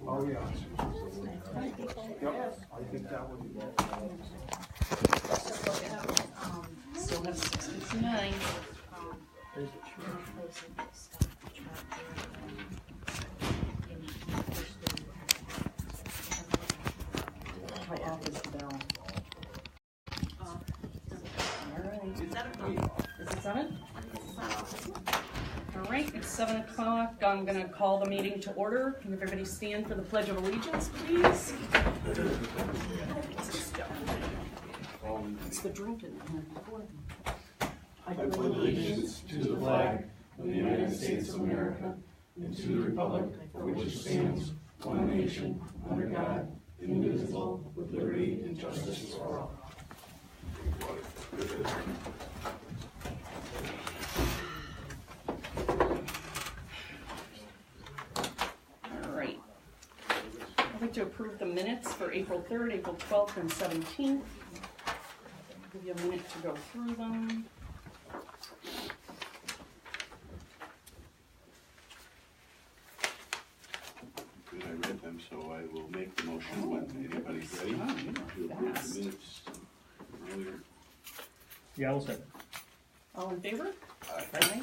Oh, yeah. Yep, I think that would be good. Still have 6:59. How off is the bell? All right. Is it 7? All right, it's 7 o'clock. I'm going to call the meeting to order. Can everybody stand for the Pledge of Allegiance, please? It's the drinking. I pledge allegiance to the flag of the United States of America and to the republic for which it stands, one nation, under God, indivisible, with liberty and justice for all. All right. I'd like to approve the minutes for April 3rd, April 12th, and 17th. Give you a minute to go through them. I read them, so I will make the motion when anybody's ready to approve the minutes earlier. Yeah, I'll second. All in favor? Aye.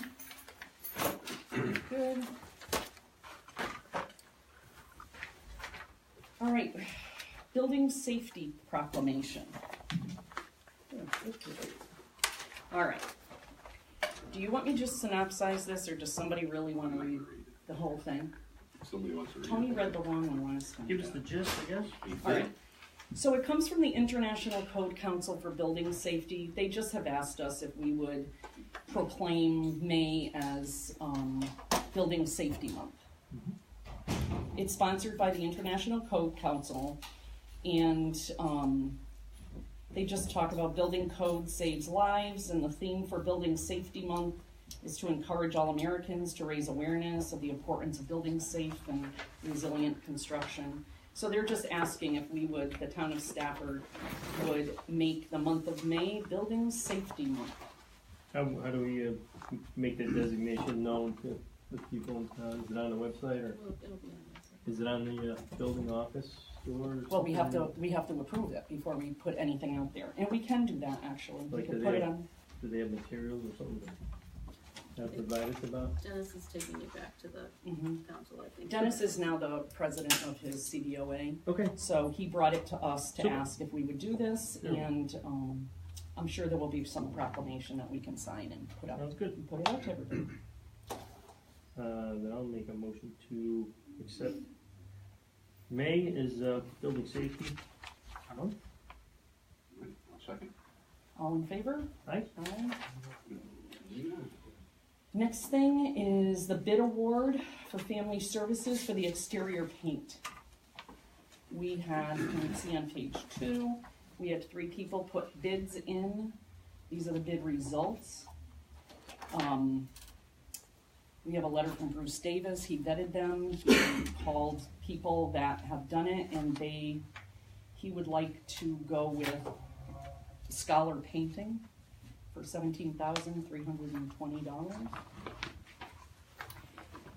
Good. All right, building safety proclamation. All right. Do you want me to just synopsize this, or does somebody really want to read the whole thing? Somebody wants to read Tony it. read the long one last time. Give us the gist, I guess. All right. So it comes from the International Code Council for Building Safety. They just have asked us if we would proclaim May as Building Safety Month. It's sponsored by the International Code Council, and they just talk about building code saves lives, and the theme for Building Safety Month is to encourage all Americans to raise awareness of the importance of building safe and resilient construction. So they're just asking if we would, the town of Stafford, would make the month of May Building Safety Month. How do we make that designation known to the people in town? Is it on the website, or is it on the building office store? Well, we have to approve it before we put anything out there, and we can do that actually. We Like, can do put it they- on. Do they have materials or something to provide us about? Dennis is taking it back to the council, I think. Dennis is now the president of his CDOA, Okay. so he brought it to us to Super. ask if we would do this, Yeah. and I'm sure there will be some proclamation that we can sign and put out. Sounds good. Put it out to everybody. Then I'll make a motion to accept May is building safety month. Second. All in favor? Aye. Aye. Next thing is the bid award for family services for the exterior paint. We had, you can see on page 2, we had 3 people put bids in. These are the bid results. We have a letter from Bruce Davis. He vetted them. He called people that have done it, and he would like to go with Scholar Painting for $17,320.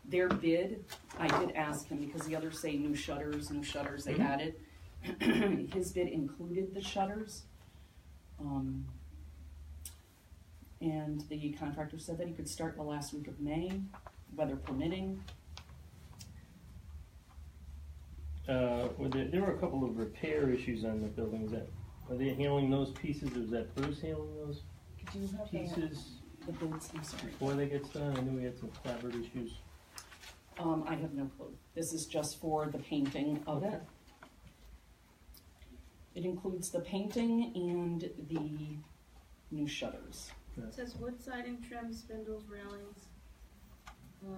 Their bid, I did ask him because the others say new shutters, they added. His bid included the shutters. And the contractor said that he could start the last week of May, weather permitting. There were a couple of repair issues on the buildings. Are they handling those pieces, or is that Bruce handling those Could you have pieces the bids? I'm sorry. before they get done? I knew we had some clapboard issues. I have no clue. This is just for the painting of it. It includes the painting and the new shutters. It says wood siding, trim, spindles, railings,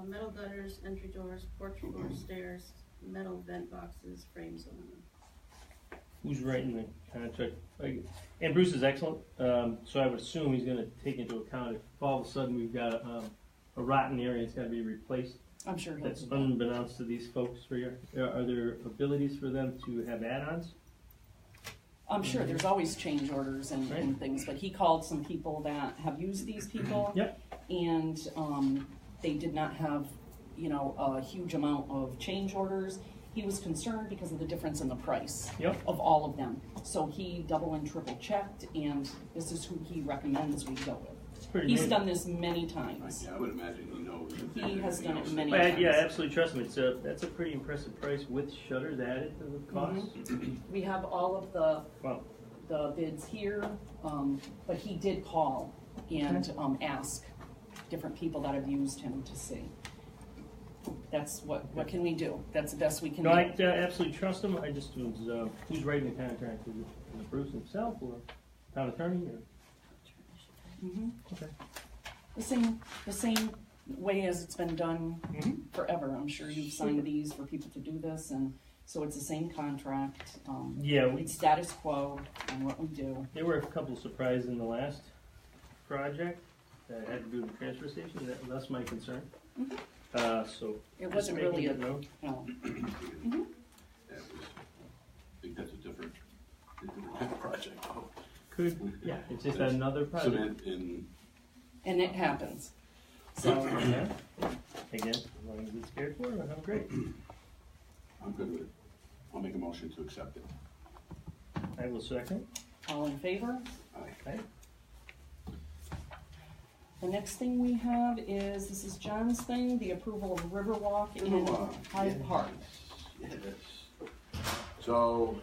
metal gutters, entry doors, porch floor, stairs, metal vent boxes, frames on them. Who's writing the contract? And Bruce is excellent, so I would assume he's gonna take into account if all of a sudden we've got a rotten area that's gotta be replaced. I'm sure he'll That's do that. unbeknownst to these folks for you. Are there abilities for them to have add-ons? I'm sure there's always change orders and Right. things, but he called some people that have used these people. Yep. And they did not have, a huge amount of change orders. he was concerned because of the difference in the price Yep. of all of them. So he double and triple checked, and this is who he recommends we go with. It's pretty He's amazing. done this many times. Yeah, I would imagine he knows. He has done it many Well, times. yeah, absolutely, trust me, that's a pretty impressive price with shutters added to the cost. We have all of Wow. the bids here, but he did call and ask different people that have used him to see. That's what can we do? That's the best we can No, do. I absolutely trust him, I just was, who's writing the contract, is it Bruce himself or town attorney or? Mhm. Okay. The same way as it's been done Mhm. forever. I'm sure you've signed these for people to do this, and so it's the same contract. Yeah, It's status quo on what we do. there were a couple surprises in the last project that had to do with the transfer station, that's my concern. Mhm. So. It just wasn't making really that known. No. I think that's a different kind of project. Could, yeah, it's just another project. Cement in, And it happens. So, Yeah, again, as long as it's cared for, I'm great. I'm good with it. I'll make a motion to accept it. I will second. all in favor? Aye. Okay. The next thing we have is, this is John's thing, the approval of Riverwalk in Riverwalk, Hyde yes. Park. Yes. So,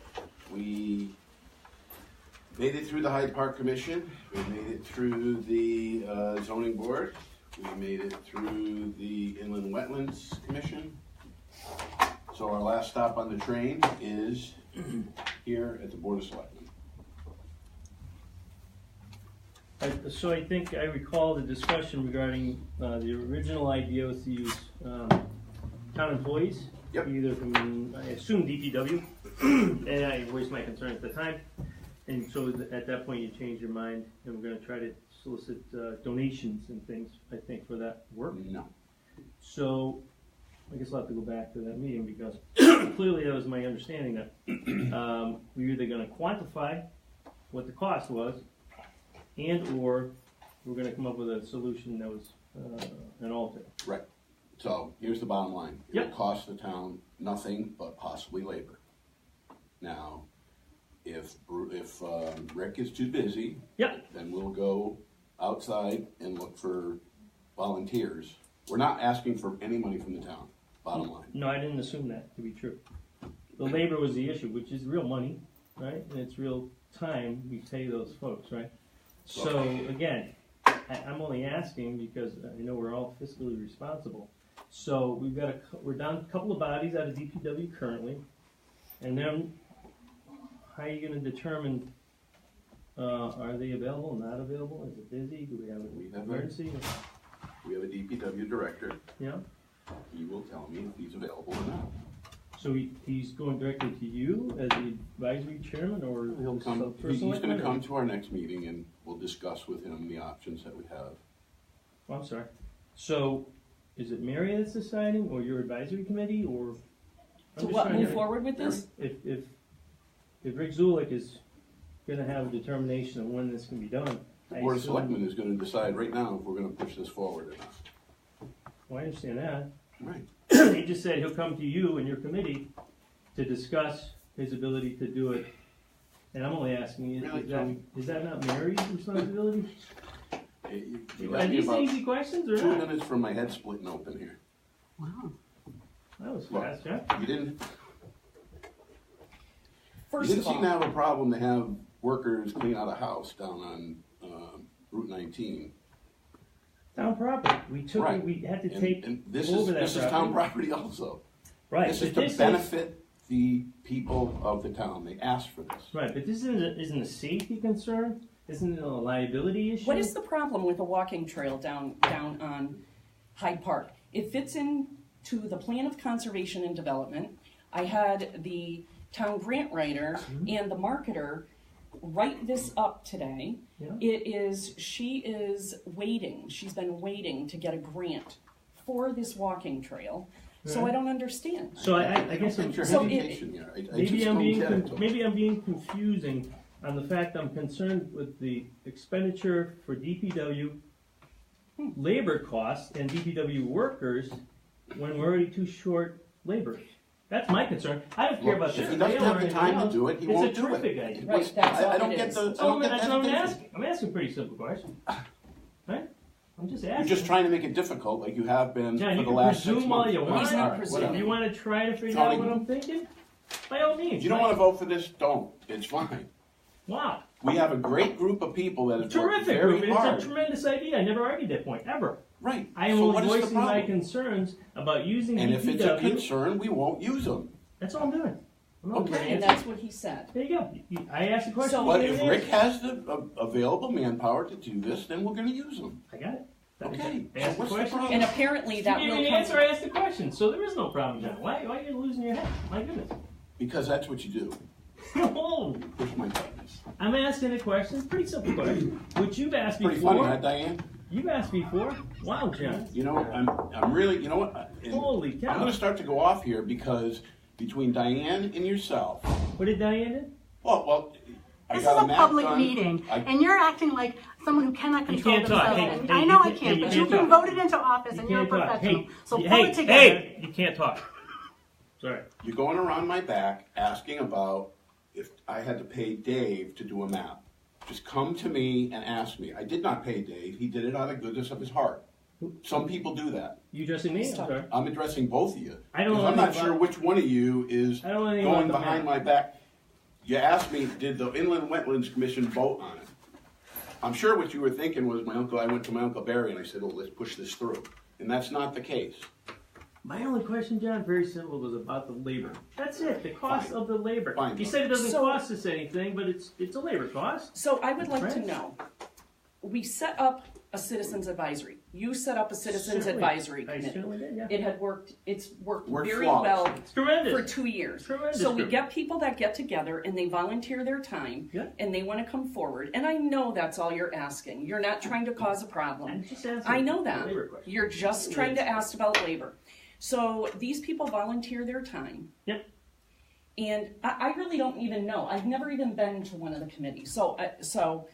we made it through the Hyde Park Commission, we made it through the zoning board, we made it through the Inland Wetlands Commission. So our last stop on the train is here at the Board of Selectmen. So I think I recall the discussion regarding, the original idea was to use, town employees. Yep. Either from, I assume DPW, and I voiced my concern at the time. And so at that point you changed your mind, and we're gonna try to solicit, donations and things, I think, for that work. No. So, I guess I'll have to go back to that meeting, because clearly that was my understanding that, we were either gonna quantify what the cost was, and/or we're gonna come up with a solution that was, an alternate. Right. So here's the bottom line. It Yep. will cost the town nothing but possibly labor. Now, if Rick is too busy, Yep, then we'll go outside and look for volunteers. We're not asking for any money from the town, bottom line. no, I didn't assume that to be true. The labor was the issue, which is real money, right, and it's real time we pay those folks, right? So, again, I'm only asking because I know we're all fiscally responsible. So we're down a couple of bodies out of DPW currently, and then how are you gonna determine, are they available, not available, is it busy, do we have We an have emergency? We have a DPW director. Yeah, He will tell me if he's available or not. so he's going directly to you as the advisory chairman, or? He'll come, first he's gonna selectman, or- come to our next meeting and we'll discuss with him the options that we have. Oh, I'm sorry. So, is it Mary that's deciding, or your advisory committee, or? I'm To just what, trying move to- forward with this? If Rick Zulik is gonna have a determination of when this can be done. The I Board of assume- Selectmen is gonna decide right now if we're gonna push this forward or not. Well, I understand that. Right. He just said he'll come to you and your committee to discuss his ability to do it. And I'm only asking, Really, is that not Mary's responsibility? You Are asked me these about easy questions or 2 not? minutes from my head splitting open here. That was Look, fast, yeah? You didn't First of seem to all, have a problem to have workers clean out a house down on Route 19. Town property. Right. We had to And- take and this over is that town property. property also. Right, This but is to this is, benefit the people of the town. They asked for this. right, but this isn't a safety concern? Isn't it a liability issue? what is the problem with a walking trail down on Hyde Park? It fits into the plan of conservation and development. I had the town grant writer and the marketer write this up today. Yeah. She is waiting, she's been waiting to get a grant for this walking trail, so I don't understand. So I I guess think your So hesitation here. I just maybe I'm don't being get it. maybe I'm being confusing on the fact I'm concerned with the expenditure for DPW labor costs and DPW workers when we're already too short labor. That's my concern. I don't care about If the he doesn't trail or have the anything time else. to do it, he won't do It's a it. terrific idea. Right, that's all I don't it get is. the, I That's don't get what the I'm hesitation. asking. I'm asking a pretty simple question. Right? I'm just You're asking. just trying to make it difficult, like you have been John, for you the can last 6 presume all months. you want. He's not All right, presuming. whatever. You want to try to figure Tony. out what I'm thinking? By all means. If you don't want to vote for this, don't. It's fine. Wow. We have a great group of people that have worked Terrific very group. hard. It's a tremendous idea. I never argued that point, ever. Right. I am So only what is the voicing my problem? concerns about using And if it's a DPW. concern, we won't use them. That's all I'm doing. I'm not Okay. gonna And answer. that's what he said. There you go. I asked the question. So- you But gave if me an Rick answer. has the available manpower to do this, then we're gonna use them. I got it. Okay. I So asked the what's the question. problem? And apparently that You gave will me an come. answer. I asked the question. So there is no problem, John. Why are you losing your head? My goodness. Because that's what you do. No. Push my buttons. I'm asking a question. Pretty simple question. Which you've asked Pretty before. funny, huh, Diane? You've asked before. Wow, John. You know, I'm really, you know what? And Holy I'm cow. gonna start to go off here because between Diane and yourself, What did Diane do? well, I This is got a a map public done. meeting, I- and you're acting like someone who cannot control can't talk. themselves. Hey, I hey, know I you can't, but can't you've been talk. voted into office, and you're a talk. professional. Hey, So pull hey, it together. hey, you can't talk. Sorry. You're going around my back asking about if I had to pay Dave to do a map. Just come to me and ask me. I did not pay Dave. He did it out of the goodness of his heart. Some people do that. You addressing me? I'm sorry. I'm addressing both of you. I don't know Because I'm not anything sure about- which one of you is I don't know anything going about the behind map. my back. You asked me, did the Inland Wetlands Commission vote on it? I'm sure what you were thinking was I went to my Uncle Barry and I said, oh, let's push this through. And that's not the case. My only question, John, very simple, was about the labor. That's it, the cost Fine. of the labor. Fine. You said it doesn't So- cost us anything, but it's a labor cost. So I would like to Right. know, we set up a citizens advisory. You set up a citizens Certainly. advisory I committee. certainly did, yeah. It had worked, it's worked Worked very flawless. well It's tremendous. for 2 years. Tremendous So we group. get people that get together and they volunteer their time Yeah. and they want to come forward. And I know that's all you're asking. You're not trying to cause a problem. I'm just asking I know a that. labor question. You're just trying to ask about labor. So these people volunteer their time. Yep. And I really don't even know. I've never even been to one of the committees. So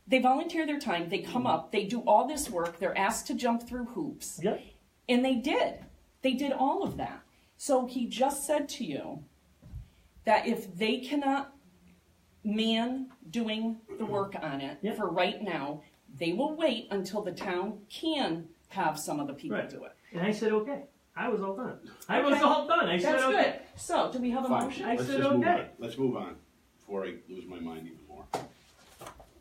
they volunteer their time. They come up. They do all this work. They're asked to jump through hoops. Yep. And they did. They did all of that. So he just said to you that if they cannot man doing the work on it Yep. for right now, they will wait until the town can have some of the people Right. do it. And I said, okay. I was all done. I was Okay. all done. I said, That's okay. good. So, do we have a Fine. motion? I Let's said just move okay. on. Let's move on before I lose my mind even more.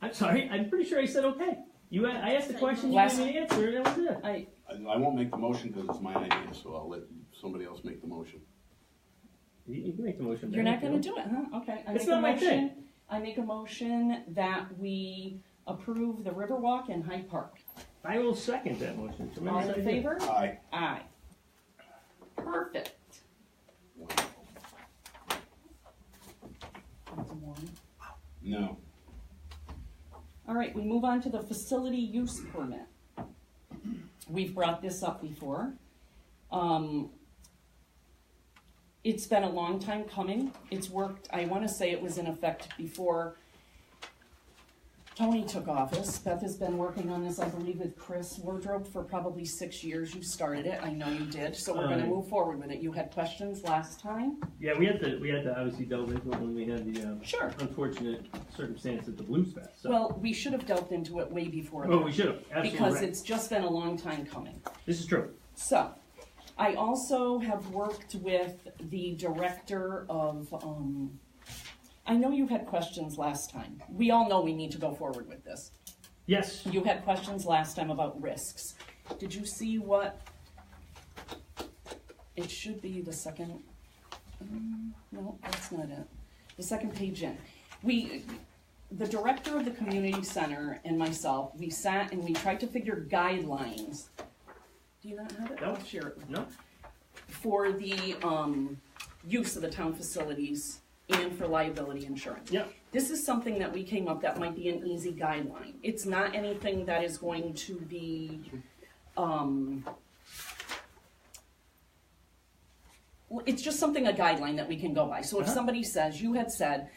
I'm sorry. I'm pretty sure I said okay. I asked the question, you Last- gave me the answer, and that was it. I won't make the motion because it's my idea, so I'll let somebody else make the motion. You can make the motion. You're Ben, not if going you to do it, huh? Okay. It's not my thing. I make a motion that we approve the Riverwalk in Hyde Park. want. I will second that motion. All Tremendous in idea. favor? Aye. Aye. Perfect. Wonderful. No. All right, we move on to the facility use permit. We've brought this up before. It's been a long time coming. It's worked, I want to say it was in effect before Tony took office. Beth has been working on this, I believe, with Chris Wardrobe for probably 6 years. You started it, I know you did, so we're going to move forward with it. You had questions last time? Yeah, we had to obviously delve into it when we had the Sure. unfortunate circumstance at the Blues Fest. So. Well, we should have delved into it way before Oh, that. we should have. Absolutely Because right. it's just been a long time coming. This is true. So, I also have worked with the director of, I know you had questions last time. We all know we need to go forward with this. Yes. You had questions last time about risks. Did you see what, it should be the second, no, that's not it. The second page in. The director of the community center and myself, we sat and we tried to figure guidelines. Do you not have it? No. I'll share it with you. No. For the use of the town facilities and for liability insurance. Yeah. This is something that we came up that might be an easy guideline. It's not anything that is going to be, it's just something, a guideline that we can go by. So if somebody says, you had said,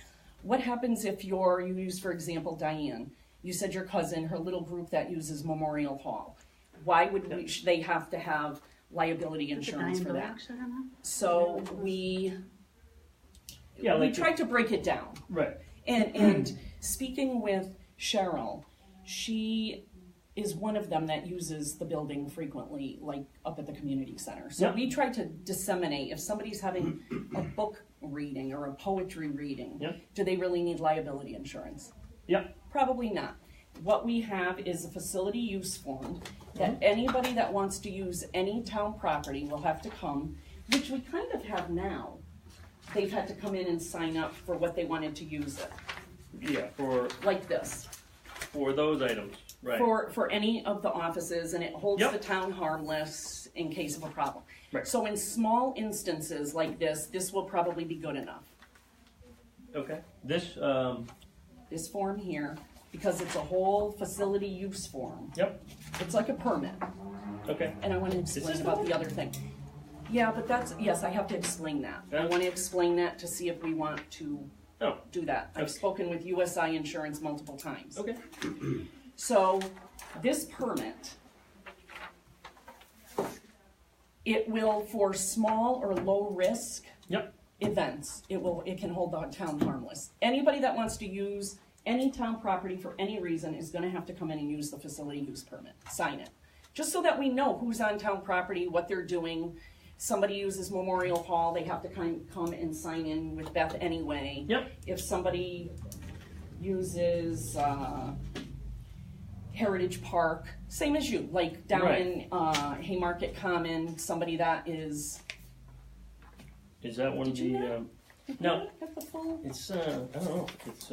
what happens if you use, for example, Diane, you said your cousin, her little group that uses Memorial Hall. Why would they have to have liability insurance for that. Action in that? So we tried to break it down. Right. And speaking with Cheryl, she is one of them that uses the building frequently, like up at the community center. So we try to disseminate, if somebody's having a book reading or a poetry reading, do they really need liability insurance? Probably not. What we have is a facility use form that anybody that wants to use any town property will have to come, which we kind of have now. They've had to come in and sign up for what they wanted to use it. Yeah, for Like this. For those items, right. For any of the offices, and it holds the town harmless in case of a problem. Right. So in small instances like this will probably be good enough. Okay. This, This form here, because it's a whole facility use form. It's like a permit. Okay. And I want to explain about the other thing. Yeah, but yes, I have to explain that. I want to explain that to see if we want to do that. I've spoken with USI Insurance multiple times. Okay. So this permit, it will, for small or low risk events, it can hold the town harmless. Anybody that wants to use any town property for any reason is going to have to come in and use the facility use permit, sign it. Just so that we know who's on town property, what they're doing. Somebody uses Memorial Hall, they have to come and sign in with Beth anyway. If somebody uses Heritage Park, same as you, like down in Haymarket Common, somebody that is... Is that one of the, no, Have the full... it's, I don't know, it's,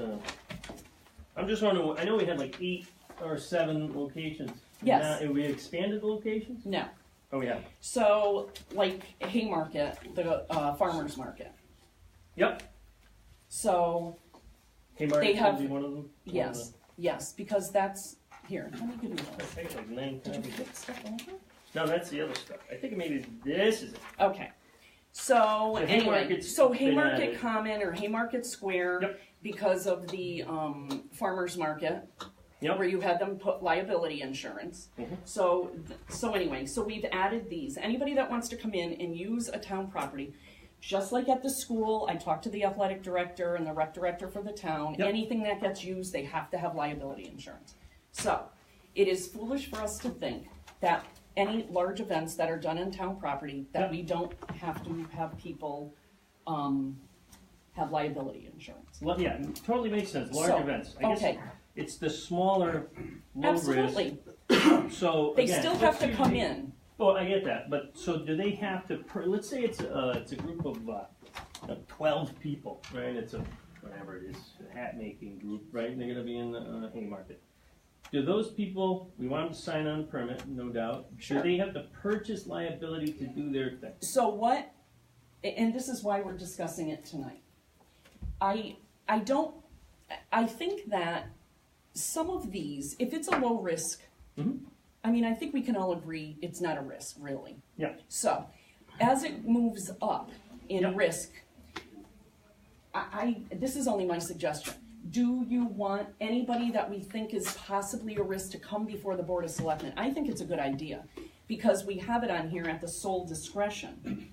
I'm just wondering, I know we had like 8 or 7 locations. Yes. Now, have we expanded the locations? No. Oh, yeah. So, like Haymarket, the farmer's market. So, Haymarket they have... be one of them? Yes, yes, because that's... Here, let me give you I one. think like 9 Did you copies. flip stuff over? No, that's the other stuff. I think maybe this is it. Okay. So, The anyway, Haymarket's so been Haymarket added. Common or Haymarket Square, because of the farmer's market, where you had them put liability insurance. So anyway, so we've added these. Anybody that wants to come in and use a town property, just like at the school, I talked to the athletic director and the rec director for the town. Anything that gets used, they have to have liability insurance. So, it is foolish for us to think that any large events that are done on town property, that we don't have to have people have liability insurance. Well, yeah, totally makes sense. Large events. I guess it's the smaller, low Absolutely. risk. So They again, still have to come usually- in. Well, I get that, but so do they have to? Let's say it's a group of 12 people, right? It's a whatever it is, a hat making group, right? And they're going to be in the Haymarket. Do those people, we want them to sign on a permit, no doubt. Sure. Do they have to purchase liability to do their thing? So what, and this is why we're discussing it tonight. I think that some of these, if it's a low risk, I mean, I think we can all agree it's not a risk, really. So, as it moves up in risk, this is only my suggestion. Do you want anybody that we think is possibly a risk to come before the Board of Selectmen? I think it's a good idea, because we have it on here at the sole discretion,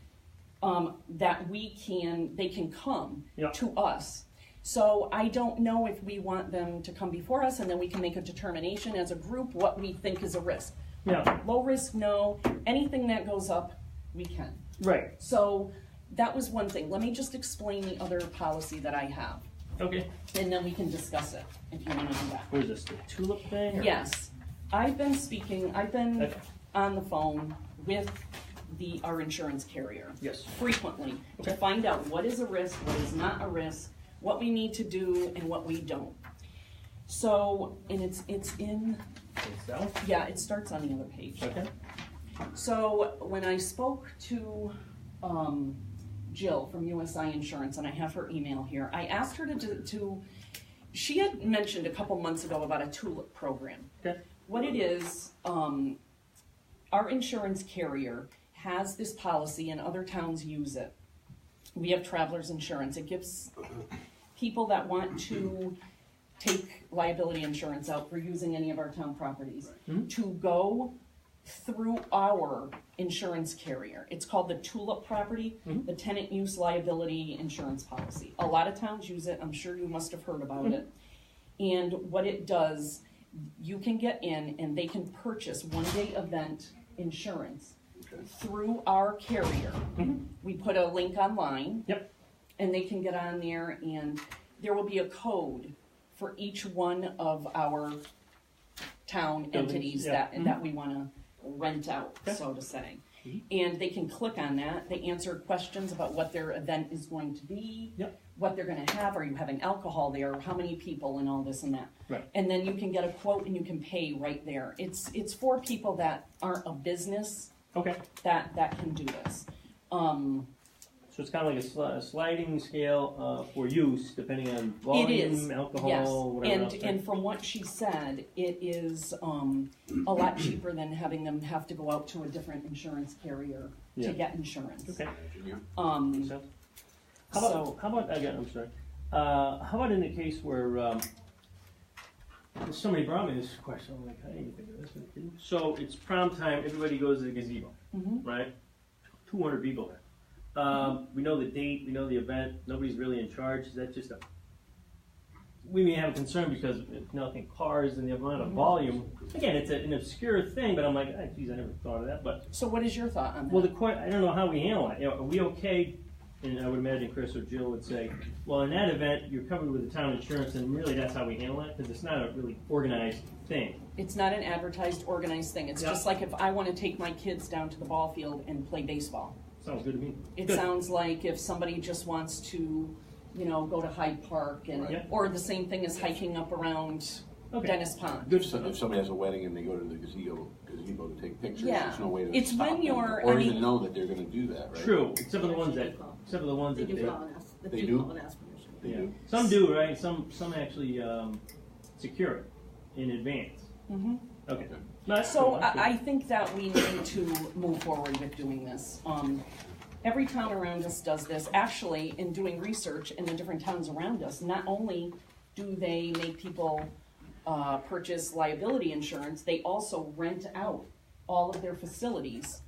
that they can come to us. So I don't know if we want them to come before us, and then we can make a determination as a group what we think is a risk. Low risk, no. Anything that goes up, we can. Right. So that was one thing. Let me just explain the other policy that I have. Okay. And then we can discuss it, if you want to do that. What is this, the tulip thing? Or? Yes. I've been on the phone with our insurance carrier. Frequently, to find out what is a risk, what is not a risk, what we need to do, and what we don't. So, and it's in... Itself? Yeah, it starts on the other page. Okay. So, when I spoke to Jill from USI Insurance, and I have her email here, I asked her to she had mentioned a couple months ago about a TULIP program. What it is, our insurance carrier has this policy, and other towns use it. We have Travelers Insurance. It gives people that want to take liability insurance out for using any of our town properties to go through our insurance carrier. It's called the Tulip Property, the Tenant Use Liability Insurance Policy. A lot of towns use it. I'm sure you must have heard about it. And what it does, you can get in and they can purchase one-day event insurance through our carrier. We put a link online. Yep. And they can get on there, and there will be a code for each one of our town entities that we want to rent out, so to say. And they can click on that. They answer questions about what their event is going to be, what they're going to have. Are you having alcohol there? How many people, and all this and that. Right. And then you can get a quote and you can pay right there. It's for people that aren't a business that can do this. So it's kind of like a sliding scale for use, depending on volume, alcohol, whatever else. And from what she said, it is a lot cheaper than having them have to go out to a different insurance carrier to get insurance. Okay. So how about again? I'm sorry. How about in the case where somebody brought me this question? I'm like, I didn't even think of this. So it's prom time. Everybody goes to the gazebo, right? 200 people there. We know the date, we know the event, nobody's really in charge. Is that just a... We may have a concern because if nothing, cars and the amount of volume. Again, it's an obscure thing, but I'm like, oh, geez, I never thought of that. But so what is your thought on that? Well, I don't know how we handle it. You know, are we okay? And I would imagine Chris or Jill would say, well, in that event, you're covered with the town insurance, and really that's how we handle it, because it's not a really organized thing. It's not an advertised, organized thing. It's just like if I want to take my kids down to the ball field and play baseball. Sounds good to me. It sounds like if somebody just wants to, you know, go to Hyde Park and or the same thing as hiking up around Dennis Pond. Good. So if somebody has a wedding and they go to the gazebo to take pictures, there's no way to it's stop when them you're or even know that they're going to do that, right? True. Except for the ones that They do call and ask. They do? Call and ask permission. They do. Some do, right? Some actually secure it in advance. Okay. No, that's So cool. That's I think that we need to move forward with doing this. Every town around us does this. Actually, in doing research in the different towns around us, not only do they make people purchase liability insurance, they also rent out all of their facilities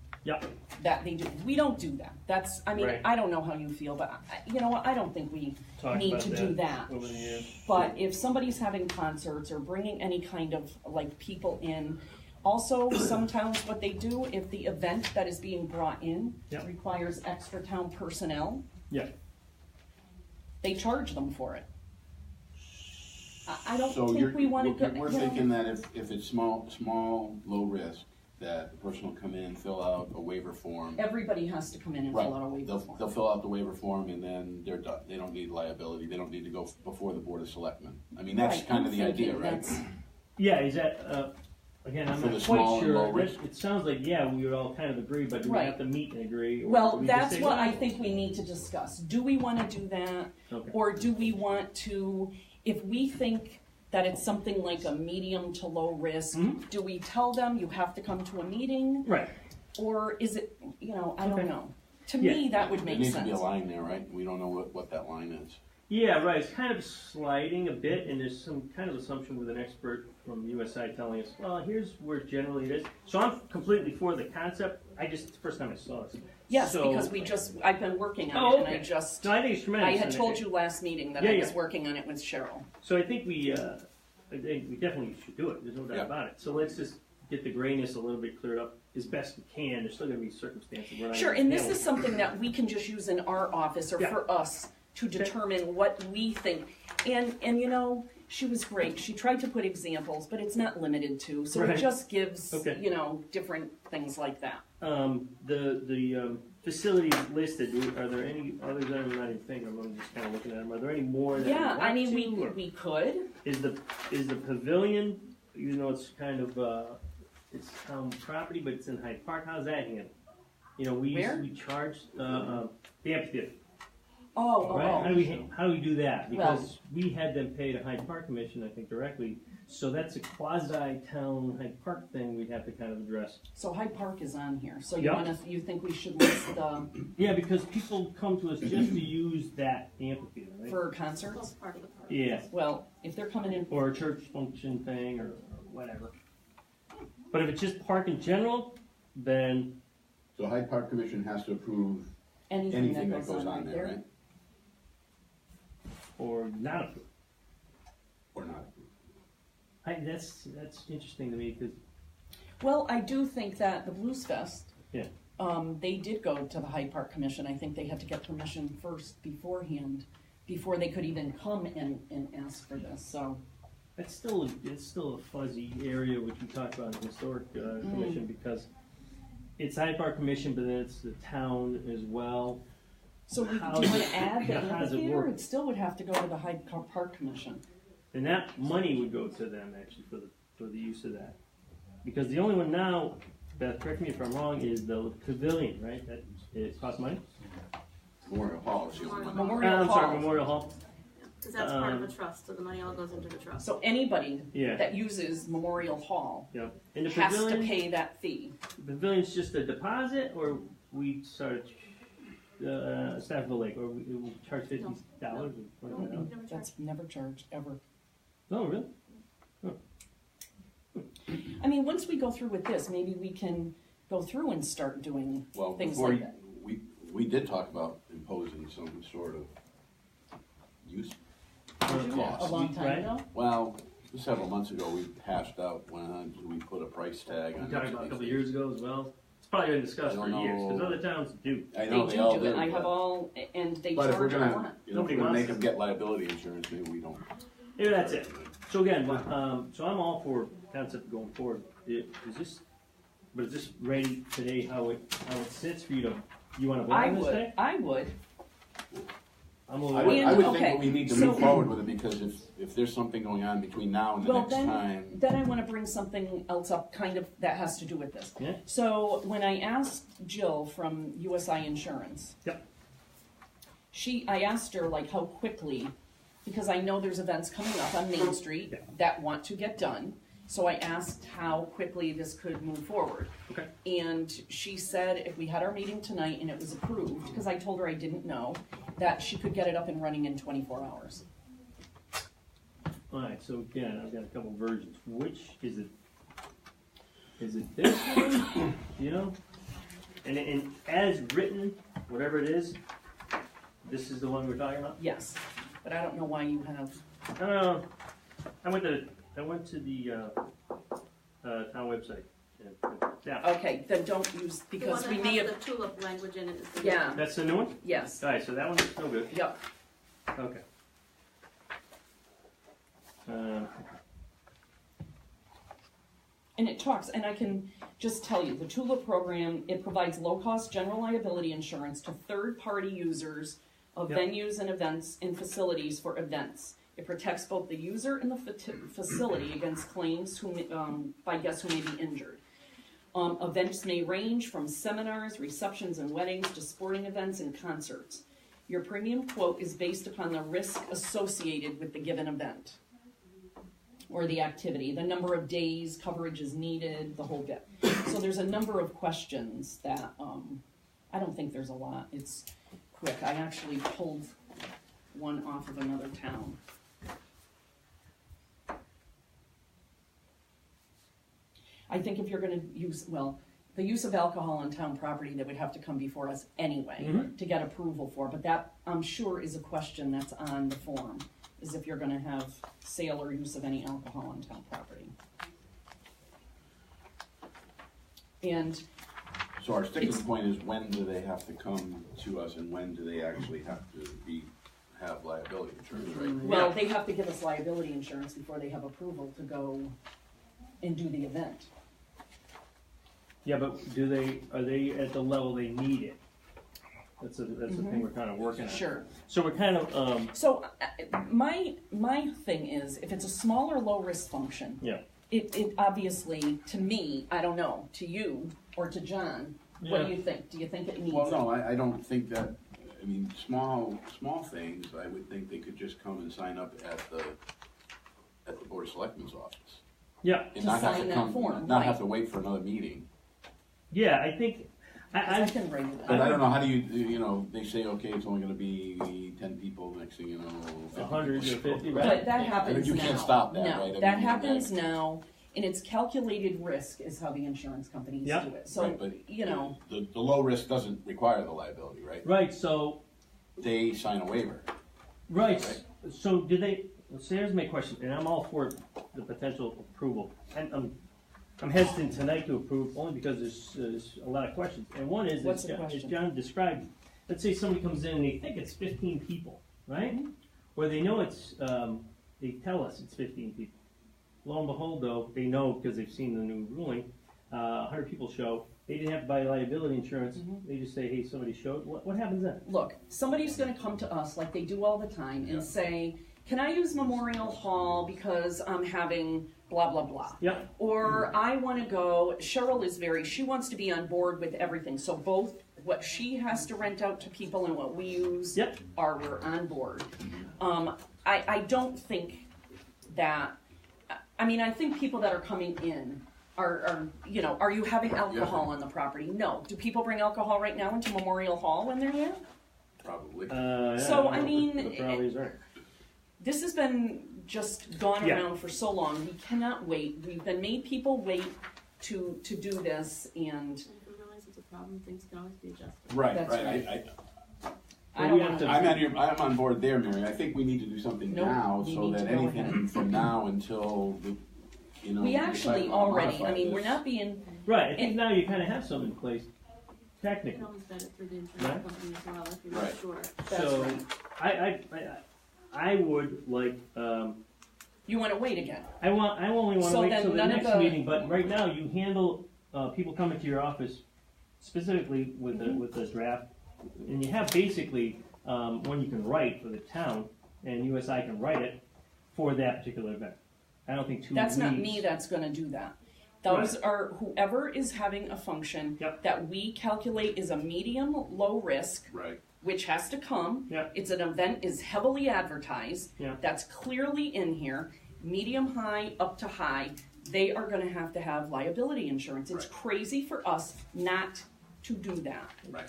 that they do. We don't do that. That's, I mean, I don't know how you feel, but you know what? I don't think we need to do that. Over the years. But if somebody's having concerts or bringing any kind of like people in, also some towns, what they do, if the event that is being brought in requires extra town personnel, they charge them for it. I don't think we want to go. We're thinking that if it's small, low risk, that the person will come in, fill out a waiver form. Everybody has to come in and fill out a waiver form. They'll fill out the waiver form and then they're done. They don't need liability. They don't need to go before the Board of Selectmen. I mean, that's kind of the idea, right? Yeah, is that, again, I'm not quite sure. It sounds like, we would all kind of agree, but do we have to meet and agree? Well, that's what I think we need to discuss. Do we want to do that? Or do we want to, if we think that it's something like a medium to low risk, do we tell them you have to come to a meeting? Right. Or is it, you know, I don't know. To me, that would make sense. There needs to be a line there, right? We don't know what that line is. Yeah, right. It's kind of sliding a bit, and there's some kind of assumption with an expert from USI telling us, well, here's where generally it is. So I'm completely for the concept. It's the first time I saw it. Yes, so, because I've been working on it, and No, I think it's tremendous. I had told you last meeting that I was working on it with Cheryl. So I think we definitely should do it. There's no doubt about it. So let's just get the grayness a little bit cleared up as best we can. There's still going to be circumstances where sure, and this is something that we can just use in our office or for us to determine what we think. And you know, she was great. She tried to put examples, but it's not limited to. So it just gives, you know, different things like that. The facilities listed, are there any others that I'm not even thinking of? I'm just kind of looking at them. Are there any more that I mean, we could. Is the pavilion, even though it's kind of, it's town property, but it's in Hyde Park, how's that handled? You know, we charge the amphitheater. How do we do that? Because we had them pay to Hyde Park Commission, I think, directly. So that's a quasi-town Hyde Park thing we'd have to kind of address. So Hyde Park is on here. So you think we should list the... Yeah, because people come to us just to use that amphitheater, right? For concerts? Part of the park. Yeah. Well, if they're coming in... Or a church function thing or whatever. But if it's just park in general, then So Hyde Park Commission has to approve Anything that goes on right there, there. right? or not approved. Or not approved? That's interesting to me because Well, I do think that the Blues Fest, Yeah. They did go to the Hyde Park Commission. I think they had to get permission first beforehand, before they could even come and ask for this, so. it's still a fuzzy area which we talked about in the historic commission because it's Hyde Park Commission, but then it's the town as well. So do you How want does to add the yeah, how does it amphitheater? work? It still would have to go to the Hyde Park Commission. And that money would go to them actually for the use of that. Because the only one now, Beth, correct me if I'm wrong, is the pavilion, right? That it costs money? Memorial Hall is the only one. Memorial I'm sorry, Hall. Memorial Hall. Because that's part of a trust, so the money all goes into the trust. So anybody Yeah. that uses Memorial Hall Yep. And the has to pavilion, pay that fee. the pavilion's just a deposit, or we start Stafford Lake, or we charge $50 or whatever else? That's never charged, ever. No, really? I mean, once we go through with this, maybe we can go through and start doing Well, things before like that. we did talk about imposing some sort of use A cost. long time Right. ago? Well, several months ago, we hashed out when we put a price tag We on. talked each of about a these couple of things. years ago as well. It's probably been discussed I for don't years, because know. other towns do. I know They they all do do it. do, I have but- all, and they But if we're charge a gonna, lot. if we're Nobody gonna wants make to. them get liability insurance, maybe we don't. Yeah, that's it. So again, so I'm all for concept going forward. Is this ready today? How it sits for you to? You want to vote I on this would, day? I would. I I'm would, over. I would okay, think that we need to so- move forward with it, because if there's something going on between now and the Well, next time. then I want to bring something else up, kind of, that has to do with this. Yeah. So when I asked Jill from USI Insurance. Yep. I asked her like how quickly, because I know there's events coming up on Main Street Yeah. that want to get done. So I asked how quickly this could move forward. Okay. And she said if we had our meeting tonight and it was approved, because I told her I didn't know, that she could get it up and running in 24 hours. All right. So again, I've got a couple versions. Which is it? Is it this one? You know, and as written, whatever it is, this is the one we're talking about. Yes, but I don't know why you have. I went to the town website. Yeah. Okay, then don't use, The because one we that may has have. the tulip language in it is the. Yeah. That's the new one? Yes. All right, so that one's no good. Yep. Okay. And it talks, and I can just tell you, the TULIP program, it provides low-cost general liability insurance to third-party users of Yep. venues and events and facilities for events. It protects both the user and the facility against claims by guests who may be injured. Events may range from seminars, receptions, and weddings to sporting events and concerts. Your premium quote is based upon the risk associated with the given event or the activity, the number of days coverage is needed, the whole bit. So there's a number of questions that, I don't think there's a lot, it's quick. I actually pulled one off of another town. I think if you're gonna use, well, the use of alcohol on town property, that would have to come before us anyway to get approval for, but that, I'm sure, is a question that's on the form, is if you're gonna have sale or use of any alcohol on town property. And So our sticking It's- point is, when do they have to come to us, and when do they actually have to have liability insurance, right? well, they have to give us liability insurance before they have approval to go and do the event. Yeah, but are they at the level they need it? That's the thing we're kind of working on. Sure. So we're kind of, So my thing is, if it's a smaller low risk function, yeah. it obviously, to me, I don't know, to you or to John, what Yeah. do you think? Do you think it needs Well, it? no, I don't think that, I mean, small things, I would think they could just come and sign up at the Board of Selectmen's office. Yeah, And To not have sign to that come, form, not right. have to wait for another meeting. yeah, I think, 'Cause I I can write it But I out. don't know, how do you know, they say, okay, it's only gonna be 10 people, next thing you know, 50 100 or people show 50, up. right? But that happens now. You can't stop that, No, right? I that mean, happens now, and it's calculated risk is how the insurance companies Yeah. do it. So, Right, but- you know, The low risk doesn't require the liability, right? Right, so, They sign a waiver. right, so do they, so here's my question, and I'm all for the potential approval. I'm hesitant tonight to approve, only because there's a lot of questions. And one is, What's as the John, as question? John described, let's say somebody comes in and they think it's 15 people, right? Mm-hmm. Or they know it's, they tell us it's 15 people. Lo and behold, though, they know because they've seen the new ruling, 100 people show, they didn't have to buy liability insurance, Mm-hmm. they just say, hey, somebody showed, what happens then? look, somebody's gonna come to us like they do all the time and say, can I use Memorial Hall because I'm having blah, blah, blah. Yep, Or I wanna go, Cheryl is she wants to be on board with everything, so both what she has to rent out to people and what we use Yep. we're on board. I don't think that, I mean, I think people that are coming in are you know, are you having alcohol on the property? No. Do people bring alcohol right now into Memorial Hall when they're there? Probably. yeah, So, I mean, the probably is right. This has been just gone Yeah. around for so long, we cannot wait. We've been made people wait to do this, and If we realize it's a problem, things can always be adjusted. Right, That's right. right. I Well, don't we have want to- to. I'm on board there, Mary. I think we need to do something Nope, now we so need that to go anything ahead. from now until the, you know. We decide actually to already, modify I mean, this. we're not being, Right, I think And- now you kind of have something in place, You technically. can always vet it through the Right. insurance company as well if you're not Right. sure. that's So, right. I would like, You want to wait again. I only want to So wait then till the none of next the- meeting, but right now you handle, people coming to your office specifically with Mm-hmm. the draft. And you have basically, one you can write for the town, and USI can write it for that particular event. I don't think two That's not weeks- me that's gonna do that. Those Right. are whoever is having a function Yep. that we calculate is a medium, low risk, Right. which has to come. Yep. It's an event is heavily advertised. Yep. That's clearly in here. Medium high up to high, they are gonna have to have liability insurance. It's Right. crazy for us not to do that. Right.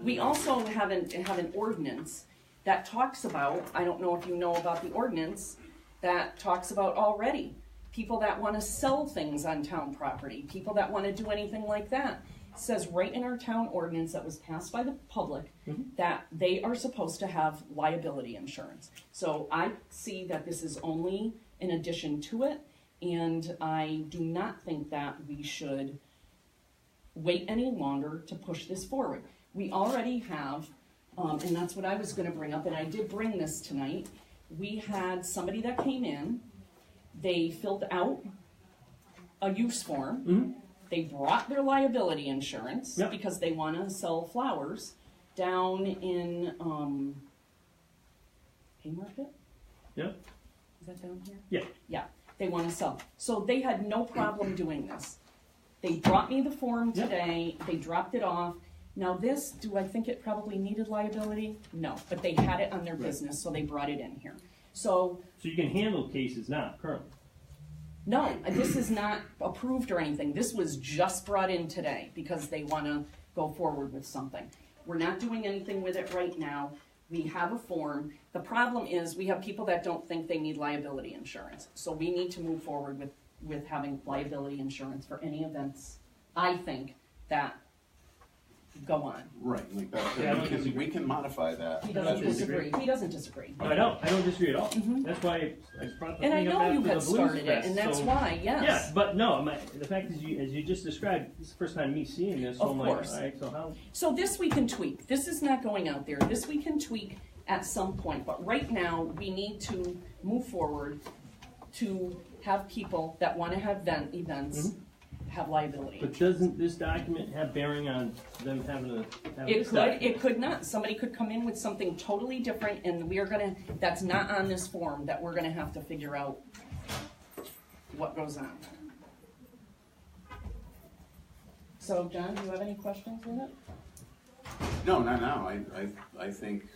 We also have an ordinance that talks about, I don't know if you know about the ordinance, that talks about already people that wanna sell things on town property, people that wanna do anything like that. It says right in our town ordinance that was passed by the public that they are supposed to have liability insurance. So I see that this is only in addition to it, and I do not think that we should wait any longer to push this forward. We already have, and that's what I was gonna bring up, and I did bring this tonight. We had somebody that came in, they filled out a use form. Mhm. They brought their liability insurance Yep. because they wanna sell flowers down in, Haymarket? Yep. Is that down here? Yeah. Yeah, they wanna sell. So they had no problem doing this. They brought me the form Yep. today, they dropped it off. Now this, do I think it probably needed liability? No, but they had it on their Right. business, so they brought it in here. So, So you can handle cases now, currently. no, this is not approved or anything. This was just brought in today because they wanna go forward with something. We're not doing anything with it right now. We have a form. The problem is we have people that don't think they need liability insurance. So we need to move forward with having liability insurance for any events, I think, that go on. Right, like that. Yeah, I don't disagree. We can modify that. He That's doesn't what- disagree. He doesn't disagree. I don't disagree at all. Mhm. That's why I brought the And I thing up know you after had the Blues started it, Fest, and that's so- why, Yeah, yes. but no, the fact is, as you just described, this is the first time me seeing this, so Of I'm like, course. alright, so how? So this we can tweak. This is not going out there. This we can tweak at some point. But right now, we need to move forward to have people that want to have events have liability. But doesn't this document have bearing on them having to have It this could, document? it could not. Somebody could come in with something totally different and we are gonna, that's not on this form, that we're gonna have to figure out what goes on. So, John, do you have any questions with it? No, not now. I think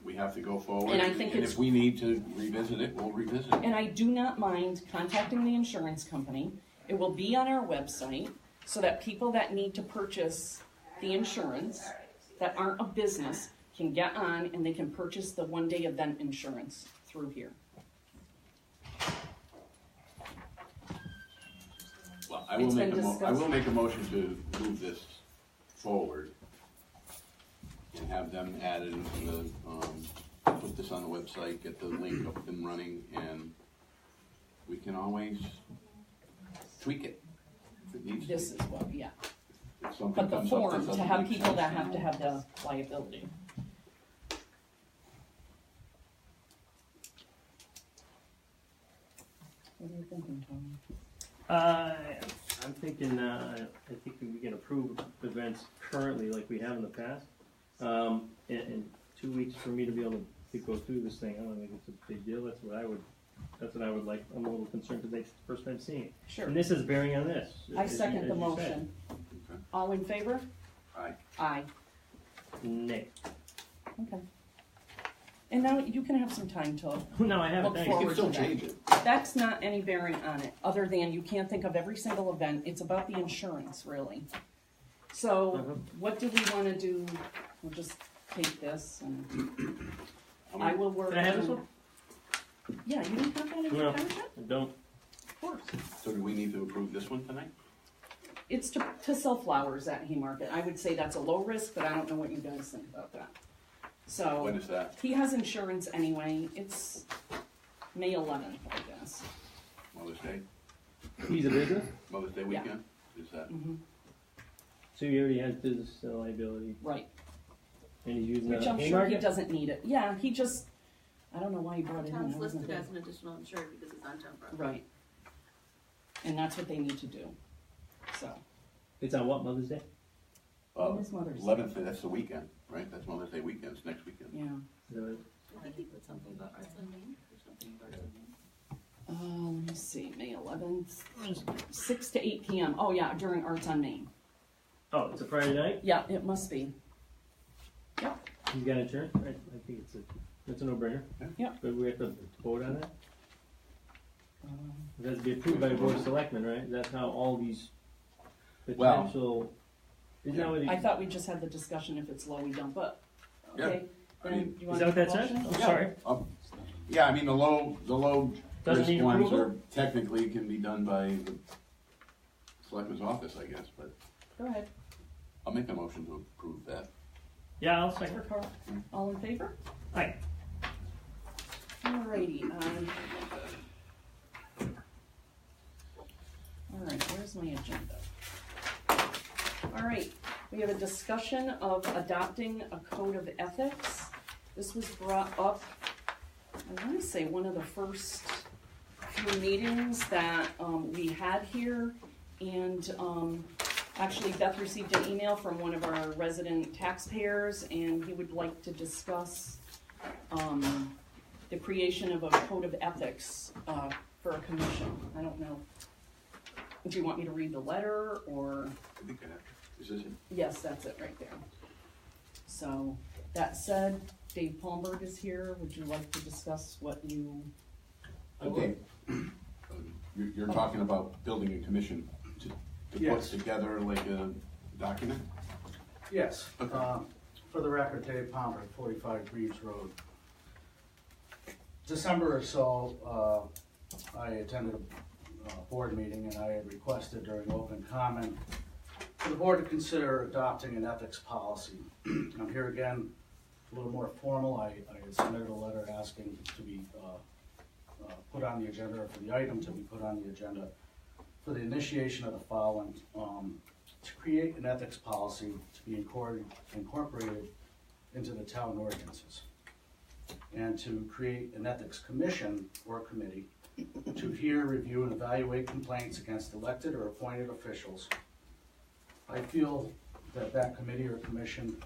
we have to go forward. And I think it's- if we need to revisit it, we'll revisit it. And I do not mind contacting the insurance company. It will be on our website so that people that need to purchase the insurance that aren't a business can get on and they can purchase the one-day event insurance through here. Well, I It's will been make discussed. a motion to move this forward and have them add it into the, put this on the website, get the link up and running, and we can always tweak it if it needs to. This is what, yeah. If something But the comes up form, to doesn't have make people sense, that then have to we'll- have the liability. What are you thinking, Tony? I'm thinking, I think we can approve events currently like we have in the past. In 2 weeks for me to be able to go through this thing, I don't think it's a big deal, that's what I would like. I'm a little concerned because it's the first time seeing it. Sure. And this is bearing on this. I as you- second as the you said. motion. Okay. All in favor? Aye. Aye. Nay. Okay. And now you can have some time to, No, I haven't, Look thanks. You forward can still to that. change it. that's not any bearing on it, other than you can't think of every single event, it's about the insurance, really. So, what do we wanna do? We'll just take this and I will work. Can I have this on- one? Yeah, you don't have that in No, your contract? I don't. Of course. So do we need to approve this one tonight? It's to sell flowers at Haymarket. I would say that's a low risk, but I don't know what you guys think about that. So, When is that? he has insurance anyway. It's May 11th, I guess. Mother's Day? He's a business, Mother's Day Yeah. weekend? Is that? Hmm. so he already has business liability, Right. and he's using Which a I'm sure he Haymarket? doesn't need it. Yeah, he just, I don't know why he brought it in. Town's I wasn't listed there. as an additional insured because it's on town property. Right. And that's what they need to do. So, It's on what, Mother's Day? when is Mother's Day? 11th, that's the weekend, right? That's Mother's Day weekend, it's next weekend. Yeah. I think he put something about Arts on Main or something about Arts on Main. Let me see, May 11th, 6 to 8 p.m. Oh, yeah, during Arts on Main. Oh, it's a Friday night? Yeah, it must be. Yep. He's got insurance? I think it's a no-brainer. Yeah. But we have to vote on that? Um, It has to be approved by the Board of Selectmen, right? That's how all these Well, potential, isn't that what I he, thought we just had the discussion if it's low, we don't, but, Yeah, okay. I Then mean- you is want that what to that make a says? motion? I'm sorry. Yeah, I mean, the low Doesn't risk need ones approval? are technically can be done by the selectman's office, I guess, but Go ahead. I'll make a motion to approve that. Yeah, I'll second. For Carl. All in favor? Aye. Alrighty, alright, where's my agenda? Alright, we have a discussion of adopting a code of ethics. This was brought up, I wanna say one of the first few meetings that, we had here. And, actually Beth received an email from one of our resident taxpayers, and he would like to discuss, the creation of a code of ethics, for a commission. I don't know. Do you want me to read the letter, or? I think I have, is this it? Yes, that's it right there. So, that said, Dave Palmberg is here. Would you like to discuss what you? Okay. You're talking about building a commission to put Yes. together like a document? Yes, Okay. for the record, Dave Palmer, 45 Greaves Road. December or so, I attended a board meeting and I had requested during open comment for the board to consider adopting an ethics policy. I'm here again, a little more formal. I had submitted a letter asking to be put on the agenda, or for the item to be put on the agenda for the initiation of the following, to create an ethics policy to be incorporated into the town ordinances, and to create an ethics commission or committee to hear, review, and evaluate complaints against elected or appointed officials. I feel that that committee or commission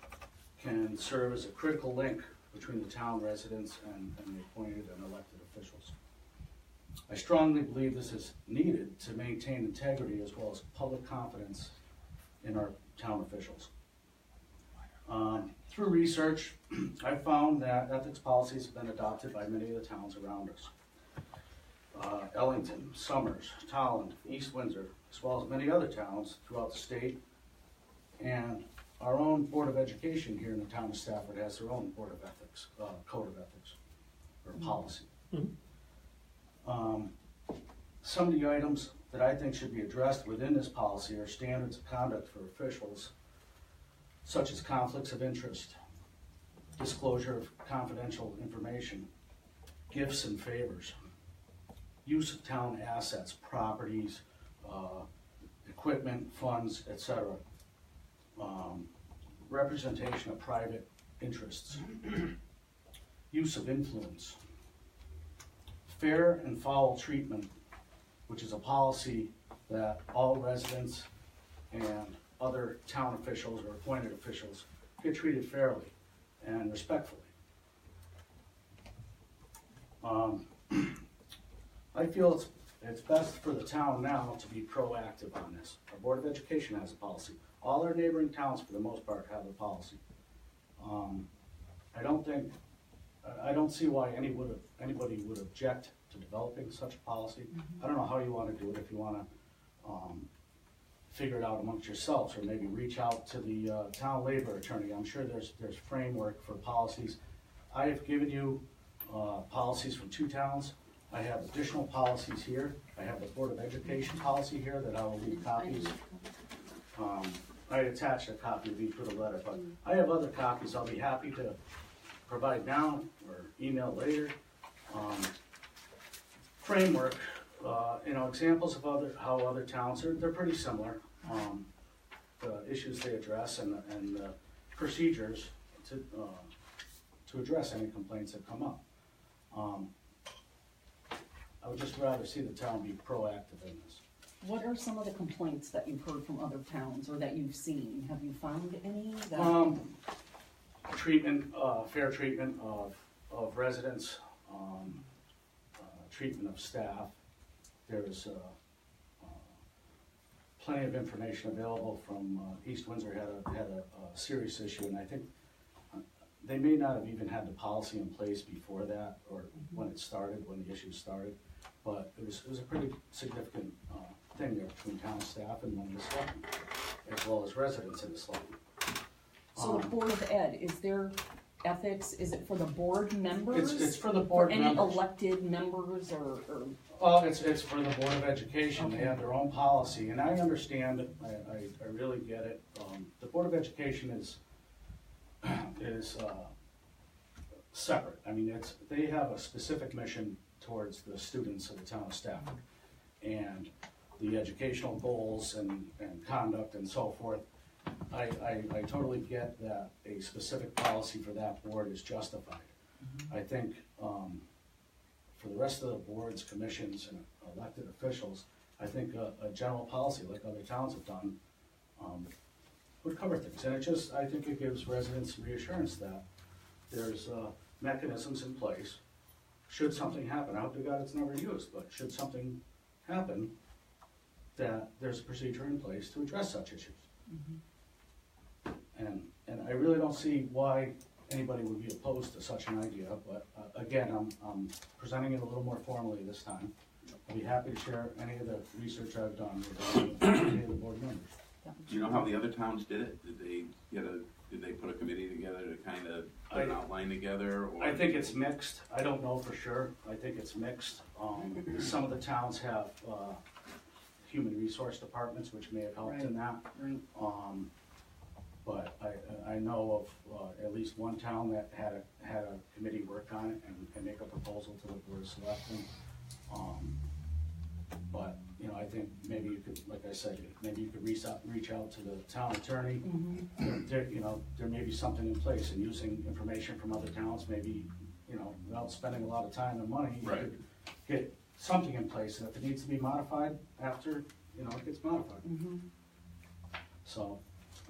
can serve as a critical link between the town residents and the appointed and elected officials. I strongly believe this is needed to maintain integrity as well as public confidence in our town officials. Through research, I found that ethics policies have been adopted by many of the towns around us. Ellington, Somers, Tolland, East Windsor, as well as many other towns throughout the state. And our own Board of Education here in the town of Stafford has their own Board of Ethics, Code of Ethics, or policy. Mhm. Some of the items that I think should be addressed within this policy are standards of conduct for officials, such as conflicts of interest, disclosure of confidential information, gifts and favors, use of town assets, properties, equipment, funds, etc., representation of private interests, use of influence, fair and foul treatment, which is a policy that all residents and other town officials or appointed officials get treated fairly and respectfully. I feel it's best for the town now to be proactive on this. Our Board of Education has a policy. All our neighboring towns, for the most part, have a policy. I don't see why anybody would object to developing such a policy. I don't know how you want to do it, if you want to figure it out amongst yourselves, or maybe reach out to the town labor attorney. I'm sure there's framework for policies. I have given you policies from 2 towns. I have additional policies here. I have the Board of Education policy here that I will leave copies. I attached a copy of each with a letter, but I have other copies I'll be happy to provide now or email later. Framework, examples of how other towns they're pretty similar. The issues they address and the procedures to address any complaints that come up. I would just rather see the town be proactive in this. What are some of the complaints that you've heard from other towns or that you've seen? Have you found any? That... Fair treatment of residents, treatment of staff. There's plenty of information available from East Windsor had a serious issue, and I think they may not have even had the policy in place before that, or when it started, when the issue started, but it was a pretty significant thing there between town staff and one of the selectmen, as well as residents in the selectmen. So the Board of Ed, is there ethics, is it for the board members? It's for the board members. Any elected members or? Well, it's for the Board of Education. Okay. They have their own policy, and I understand it. I really get it. The Board of Education is separate. I mean, they have a specific mission towards the students of the town of Stafford, and the educational goals and conduct and so forth. I totally get that a specific policy for that board is justified. I think for the rest of the boards, commissions, and elected officials, I think a general policy like other towns have done would cover things. And I think it gives residents reassurance that there's mechanisms in place. Should something happen, I hope to God it's never used, but should something happen, that there's a procedure in place to address such issues. And I really don't see why anybody would be opposed to such an idea, but again, I'm presenting it a little more formally this time. I'll be happy to share any of the research I've done with any of the board members. Do you know how the other towns did it? Did they put a committee together to kind of put an outline together? Or? I think it's mixed. I don't know for sure. I think it's mixed. Some of the towns have human resource departments, which may have helped in that. Right. But I know of at least one town that had a committee work on it and make a proposal to the Board of Selectmen. But I think maybe you could, like I said, maybe you could reach out to the town attorney. There may be something in place, and using information from other towns, maybe without spending a lot of time and money, you could get something in place, and if it needs to be modified after, it gets modified. So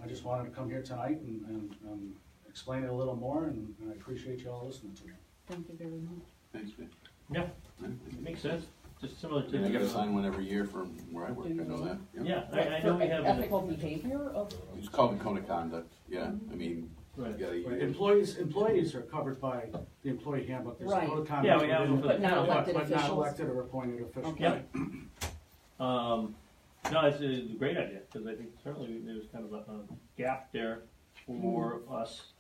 I just wanted to come here tonight and explain it a little more, and I appreciate you all listening to me. Thank you very much. Thanks, man. Yeah, it makes sense. Just similar to. I gotta sign one every year from where I work, I know that. Yeah, I know we have. Ethical behavior of? It's called the code of conduct, yeah, I mean, Right. you gotta Right. use. Employees are covered by the employee handbook. There's a Right. code of conduct. Yeah, we have them for But not elected but not officials? elected or appointed officials. Okay. No, it's a great idea, because I think certainly there's kind of a gap there for us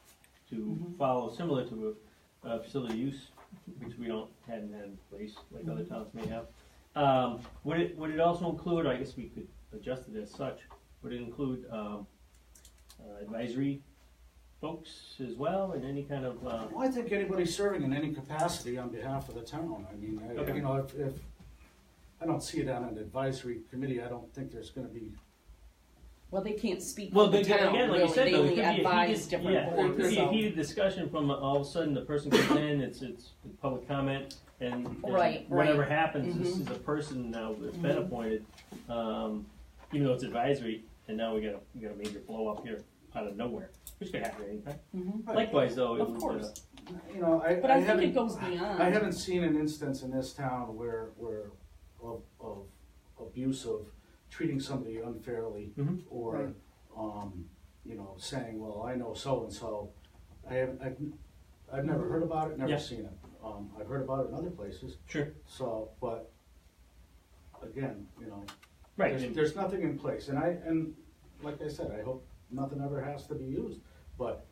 to follow, similar to a facility use, which we hadn't had in place, like other towns may have. Would it also include, I guess we could adjust it as such, would it include, advisory folks as well, and any kind of, Well, I think anybody serving in any capacity on behalf of the town, I mean, Okay. you know, if, I don't see it on an advisory committee, I don't think there's gonna be, Well, they can't speak well, for the again, town, like you really, said, they though, it only could be a advise heated, different yeah, it boards, could be a so. heated discussion from all of a sudden the person comes in, it's public comment, and Right, whatever right. happens, this Mhm. is a person now that's been Mhm. appointed, even though it's advisory, and now we got a major blow up here out of nowhere, which could happen anytime. Mhm. Likewise, though, it Of would, course, you know, but I think haven't- it goes beyond. I haven't seen an instance in this town where of abuse of treating somebody unfairly Mhm. or, Right. you know, saying, well, I know so-and-so. I've never heard about it, never Yeah. seen it. I've heard about it in other places, Sure, so, but again, you know, right, there's nothing in place. And like I said, I hope nothing ever has to be used, but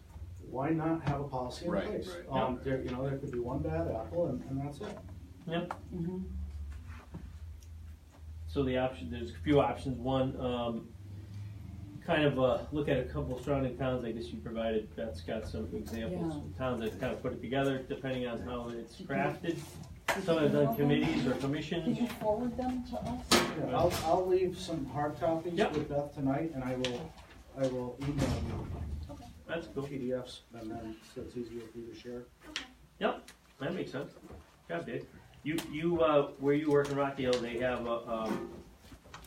why not have a policy in Right, place? right. There, you know, there could be one bad apple and that's it. yep. Mhm. So there's a few options. One, kind of look at a couple surrounding towns. I guess you provided, Beth's got some examples of towns that kind of put it together depending on how it's crafted. Some have done committees or Can commissions. you forward them to us? Yeah, I'll leave some hard copies Yep. with Beth tonight, and I will email you That's cool. PDFs, and then so it's easier for you to share. Yep, that makes sense. God, Dave. You, where you work in Rocky Hill, they have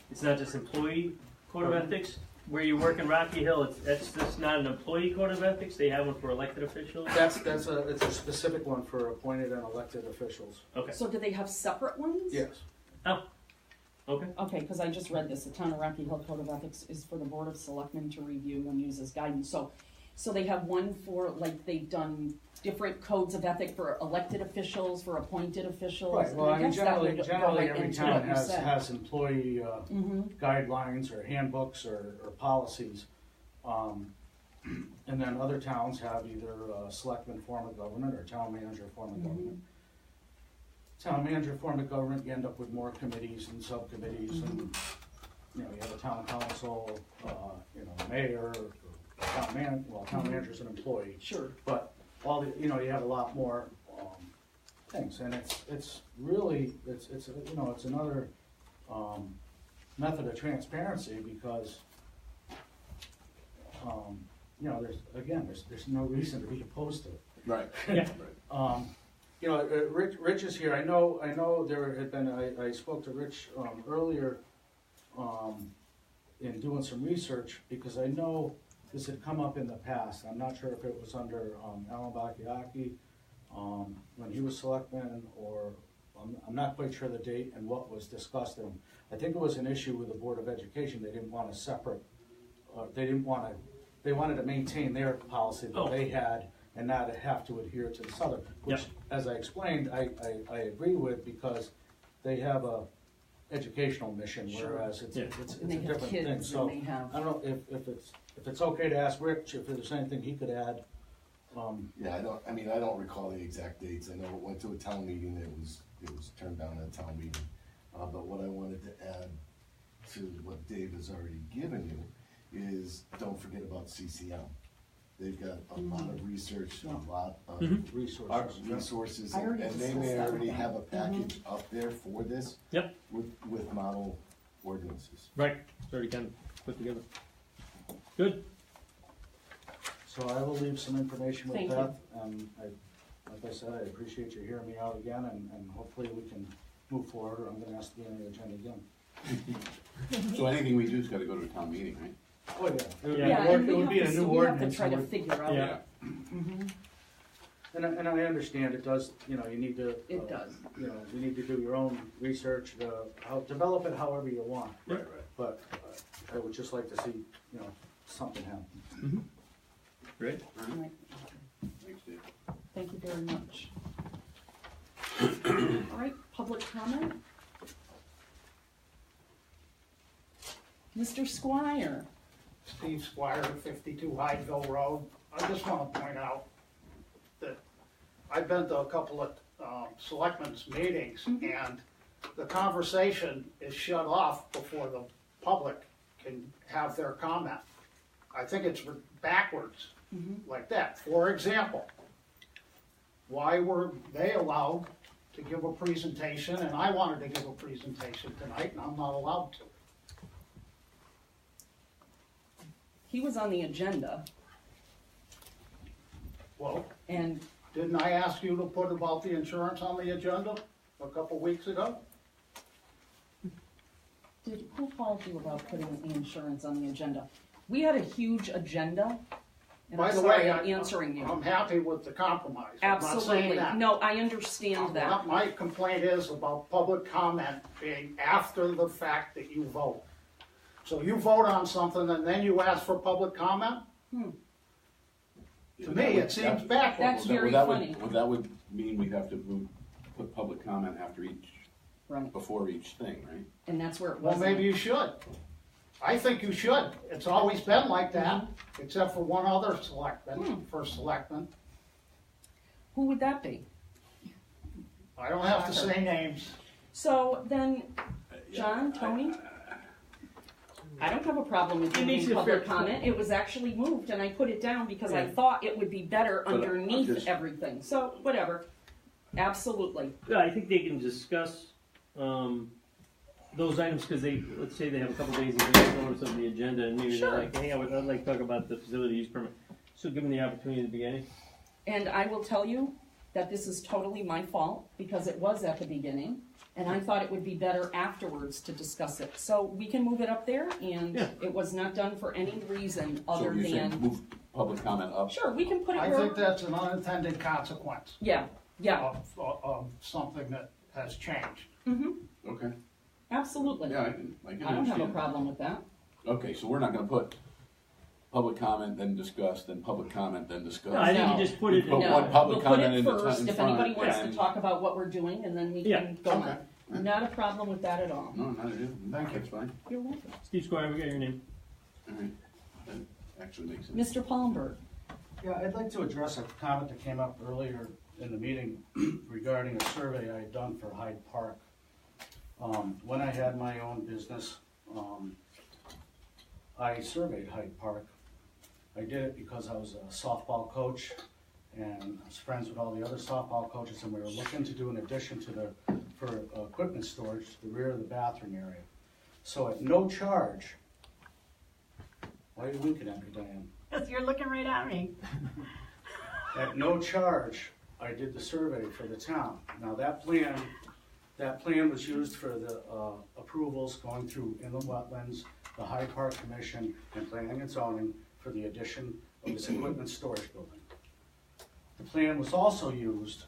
it's not just employee code of ethics. Where you work in Rocky Hill, that's just not an employee code of ethics. They have one for elected officials. It's a specific one for appointed and elected officials. Okay. So do they have separate ones? Yes. Okay. Okay, because I just read this, the Town of Rocky Hill Code of Ethics is for the Board of Selectmen to review and use as guidance. So they have one for, like, they've done different codes of ethic for elected officials, for appointed officials. Right, well, I mean, guess that would go generally right every into town what you has said. employee Mhm. guidelines or handbooks or policies. And then other towns have either a selectman form of government or town manager form of government. Town manager form of government, you end up with more committees and subcommittees and, you know, you have a town council, you know, mayor, or town manager's an employee. Sure. But all the, you know, you have a lot more, things, and it's really, it's, you know, it's another, method of transparency because, you know, there's no reason to be opposed to it. Right. Yeah. You know, Rich is here. I know there had been, I spoke to Rich, earlier, in doing some research, because I know this had come up in the past. I'm not sure if it was under, Alan Bakayaki, when he was selectman, or, I'm not quite sure the date and what was discussed. And I think it was an issue with the Board of Education. They didn't want a separate, they wanted to maintain their policy that they had and not have to adhere to this other, which, as I explained, I agree with, because they have a educational mission, whereas it's a And they have different thing. kids So, and they have. I don't know if it's okay to ask Rich if there's anything he could add. Yeah, I don't recall the exact dates. I know it went to a town meeting, it was turned down at a town meeting. But what I wanted to add to what Dave has already given you is, don't forget about CCM. They've got a lot of research, a lot of resources, I already and they discussed may that with already them. have a package up there for this. Yep. With model ordinances. Right. It's already kind of put together. Good. So I will leave some information with Thank Beth, and like I said, I appreciate you hearing me out again, and hopefully we can move forward. I'm gonna ask to be on the agenda again. So anything we do has gotta go to a town meeting, right? Oh, yeah. Yeah, and It would be a new we have to ordinance. try to and figure out. Yeah. Mhm. And I understand it does, you know, you need to. It does. You know, you need to do your own research, develop it however you want. Right. But I would just like to see, you know, something happen. Great. All right. Thanks, Dave. Thank you very much. All right, public comment? Mr. Squire. Steve Squire, 52 Hydeville Road. I just want to point out that I've been to a couple of selectmen's meetings, and the conversation is shut off before the public can have their comment. I think it's backwards, like that. For example, why were they allowed to give a presentation and I wanted to give a presentation tonight and I'm not allowed to? He was on the agenda, Well, and didn't I ask you to put about the insurance on the agenda a couple weeks ago? who called you about putting the insurance on the agenda? We had a huge agenda, and By I'm the sorry way, I'm answering you. I'm happy with the compromise. I'm not saying Absolutely. that. No, I understand that. My complaint is about public comment being after the fact that you vote. So you vote on something and then you ask for public comment? To me, it seems backwards. That's very funny. That would mean we'd have to put public comment after each, Right, before each thing, right? and that's where it Well, was. maybe you should. I think you should. It's always been like that, except for one other selectman, first selectman. Who would that be? I don't have to say names. So then, John, Tony? I don't have a problem with It makes moving it fair. public comment. It was actually moved, and I put it down because I thought it would be better But I'm underneath just- everything. So, whatever. Absolutely. Yeah, I think they can discuss, those items, because let's say they have a couple days of notice of the agenda, and maybe Sure. they're like, hey, I'd like to talk about the facility use permit. So give them the opportunity at the beginning. And I will tell you that this is totally my fault because it was at the beginning, and I thought it would be better afterwards to discuss it. So we can move it up there, and Yeah. it was not done for any reason So other you're saying than, move public comment up? sure, we can put it I where, think that's an unintended consequence yeah, of something that has changed. Okay, absolutely. yeah, I can I don't have a understand. problem with that. Okay, so we're not gonna put public comment, then discuss, then public comment, then discuss. No, I think No. you just put it Put in. No, one public we'll put comment it in the first, in if front, anybody wants yeah, to and- talk about what we're doing, and then we Yeah. can go Okay. on. Not a problem with that at all. No, not it. Thank you. That's fine. You're welcome. Steve Squire, we got your name. All right. That actually makes sense. Mr. Palmberg, Yeah, I'd like to address a comment that came up earlier in the meeting regarding a survey I had done for Hyde Park. When I had my own business, I surveyed Hyde Park. I did it because I was a softball coach and I was friends with all the other softball coaches, and we were looking to do an addition to for equipment storage to the rear of the bathroom area. So at no charge, why are you winking at me, Diane? Because you're looking right at me. At no charge, I did the survey for the town. Now, that plan was used for the approvals going through inland wetlands, the Hyde Park Commission, and planning and zoning for the addition of this equipment storage building. The plan was also used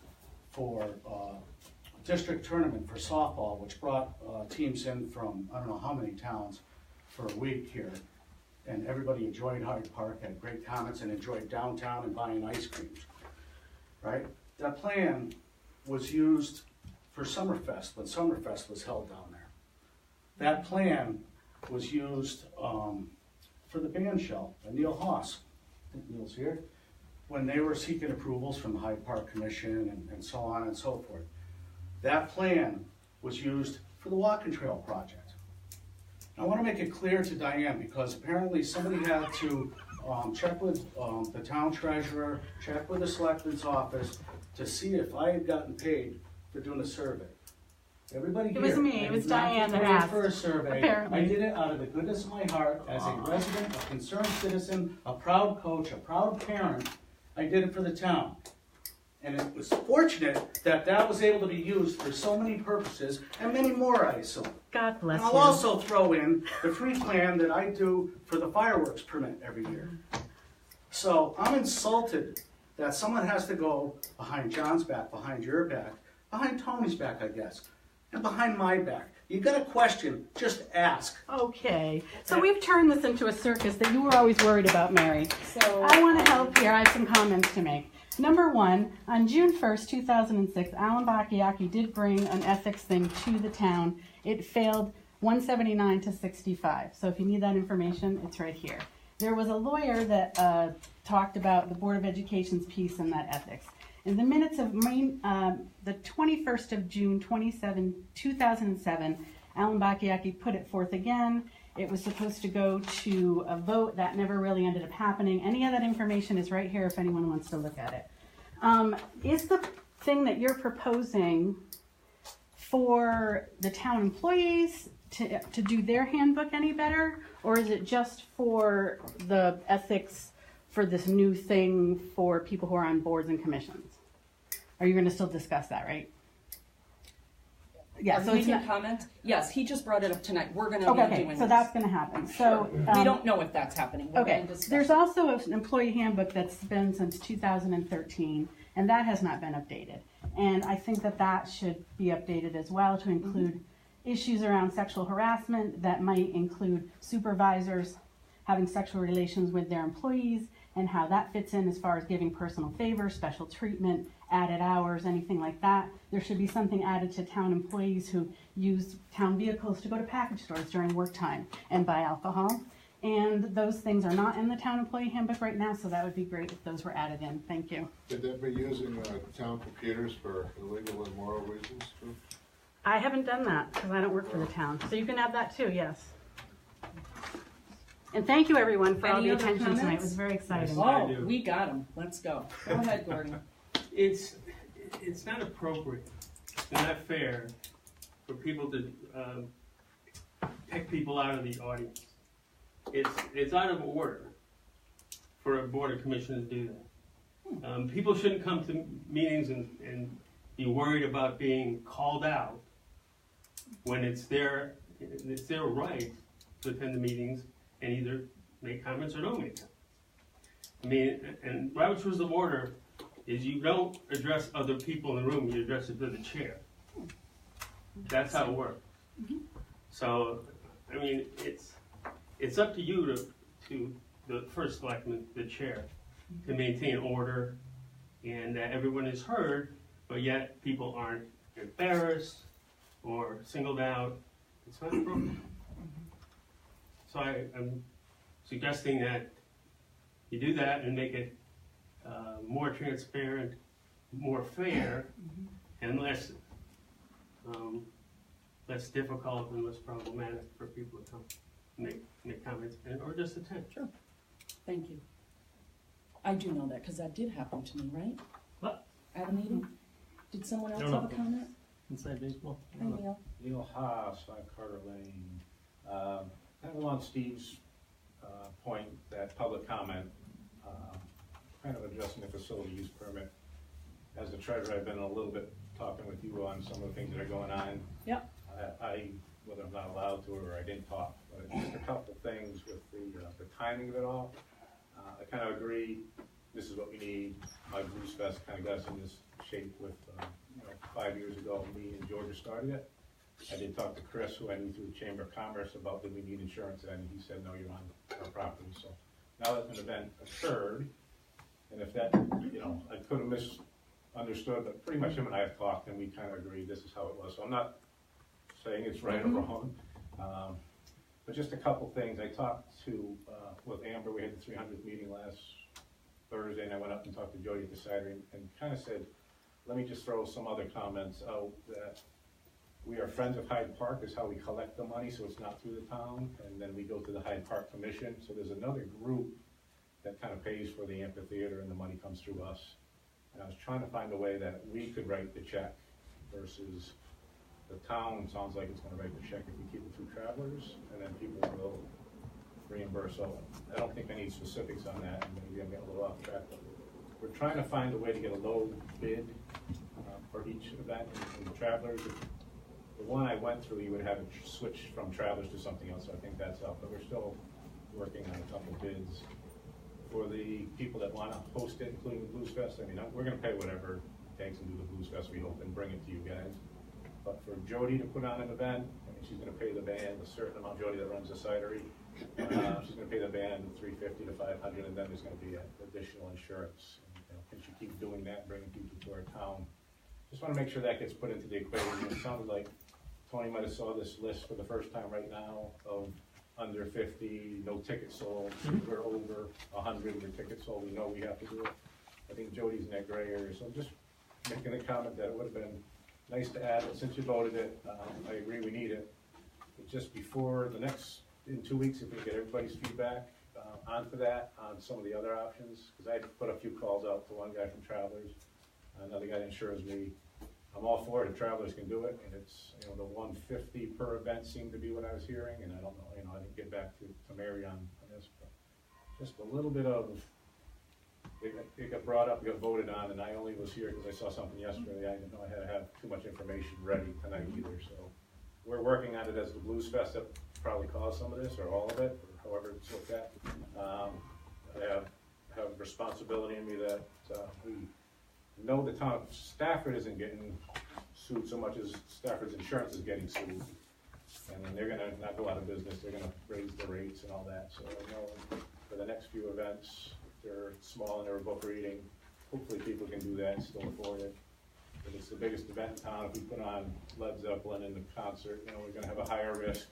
for a district tournament for softball, which brought teams in from I don't know how many towns for a week here. And everybody enjoyed Hyde Park, had great comments, and enjoyed downtown and buying ice creams, right? That plan was used for Summerfest, when Summerfest was held down there. That plan was used for the band shell, and Neil Haas, I think Neil's here, when they were seeking approvals from the Hyde Park Commission and so on and so forth. That plan was used for the walking trail project. I want to make it clear to Diane, because apparently somebody had to check with the town treasurer, check with the selectman's office to see if I had gotten paid for doing a survey. Everybody It here. was me. I It was did not Diane get that paid asked, for a survey. apparently. I did it out of the goodness of my heart as a resident, a concerned citizen, a proud coach, a proud parent. I did it for the town. And it was fortunate that that was able to be used for so many purposes, and many more, I assume. God bless And I'll you. also throw in the free plan that I do for the fireworks permit every year. So I'm insulted that someone has to go behind John's back, behind your back, behind Tony's back, I guess, and behind my back. You got a question, just ask. Okay, so we've turned this into a circus that you were always worried about, Mary. so. I want to help here. I have some comments to make. Number one, on June 1st, 2006, Alan Bakayaki did bring an ethics thing to the town. It failed 179 to 65. So if you need that information, it's right here. There was a lawyer that talked about the Board of Education's piece in that ethics. In the minutes of the 21st of June 2007, Alan Bakayaki put it forth again. It was supposed to go to a vote. That never really ended up happening. Any of that information is right here if anyone wants to look at it. Is the thing that you're proposing for the town employees to do their handbook any better? Or is it just for the ethics for this new thing for people who are on boards and commissions? Are you going to still discuss that, right? Yeah, so it's making comments. Yes, he just brought it up tonight. We're going to be doing so this. that's going to happen. So We don't know if that's happening. We're okay. going to discuss There's it. also an employee handbook that's been since 2013, and that has not been updated. And I think that that should be updated as well to include issues around sexual harassment that might include supervisors having sexual relations with their employees and how that fits in as far as giving personal favors, special treatment, added hours, anything like that. There should be something added to town employees who use town vehicles to go to package stores during work time and buy alcohol. And those things are not in the town employee handbook right now, so that would be great if those were added in. Thank you. Could they be using town computers for illegal and moral reasons too? I haven't done that because I don't work for the town. So you can add that too, yes. And thank you everyone for all Any the other attention tonight. It comments? was very exciting. I Oh, do. we got him. Let's go. Go ahead, Gordon. It's not appropriate, it's not fair for people to pick people out of the audience. It's out of order for a board of commissioners to do that. People shouldn't come to meetings and be worried about being called out when it's their right to attend the meetings and either make comments or don't make comments. I mean, and Robert's Rules of Order is you don't address other people in the room, you address it to the chair. That's how it works. So, I mean, it's up to you to the first selectman, the chair, to maintain order and that everyone is heard, but yet people aren't embarrassed or singled out. It's not appropriate. So I'm suggesting that you do that and make it more transparent, more fair, and less difficult and less problematic for people to come make comments or just attend. Sure. Thank you. I do know that because that did happen to me, right? What? At a meeting? Did someone else don't have know. a comment? Inside baseball? Hi, Neil. Neil Haas on Carter Lane. Kind of along Steve's point, that public comment, kind of addressing the facility use permit. As the treasurer, I've been a little bit talking with you on some of the things that are going on. Yep. Whether I'm not allowed to or I didn't talk, but just a couple things with the timing of it all. I kind of agree, this is what we need. My Blues Fest kind of got us in this shape with, 5 years ago, me and Georgia started it. I did talk to Chris, who I knew through the Chamber of Commerce, about did we need insurance, and he said, no, you're on our property. So now that an event occurred, and if that, I could have misunderstood, but pretty much him and I have talked, and we kind of agreed this is how it was. So I'm not saying it's right or wrong, but just a couple things. I talked with Amber. We had the 300th meeting last Thursday, and I went up and talked to Jody at the Saturday and kind of said, let me just throw some other comments out that we are friends of Hyde Park is how we collect the money, so it's not through the town, and then we go to the Hyde Park Commission. So there's another group that kind of pays for the amphitheater, and the money comes through us. And I was trying to find a way that we could write the check versus the town. Sounds like it's going to write the check if we keep it through travelers, and then people will reimburse. So I don't think I need specifics on that, and maybe I'm getting a little off track. But we're trying to find a way to get a low bid for each event in the travelers. The one I went through, you would have it switch from travelers to something else, so I think that's up. But we're still working on a couple bids. For the people that want to host it, including the Blues Fest, I mean, we're going to pay whatever it takes and do the Blues Fest, we hope, and bring it to you guys. But for Jody to put on an event, I mean, she's going to pay the band a certain amount. Jody that runs the cidery, she's going to pay the band $350 to $500, and then there's going to be additional insurance. And, can she keep doing that, bringing people to our town? Just want to make sure that gets put into the equation. It sounded like Tony might have saw this list for the first time right now of under 50, no tickets sold. We're over 100, we're tickets sold. We know we have to do it. I think Jody's in that gray area, so I'm just making a comment that it would have been nice to add, but since you voted it, I agree we need it. But just before the next, in 2 weeks, if we get everybody's feedback onto that, on some of the other options, because I put a few calls out to one guy from Travelers, another guy that insures me. I'm all for it if Travelers can do it, and it's, you know, the 150 per event seemed to be what I was hearing, and I don't know, you know, I didn't get back to Mary on this, but just a little bit of, it got brought up, got voted on, and I only was here because I saw something yesterday. I didn't know I had to have too much information ready tonight either, so we're working on it as the Blues Fest that probably caused some of this, or all of it, or however it's looked at. I have responsibility in me that we know the town of Stafford isn't getting sued so much as Stafford's insurance is getting sued. And then they're gonna not go out of business, they're gonna raise the rates and all that. So I know for the next few events, they're small and they're book reading. Hopefully people can do that and still afford it. But it's the biggest event in town. If we put on Led Zeppelin in the concert, you know, we're gonna have a higher risk.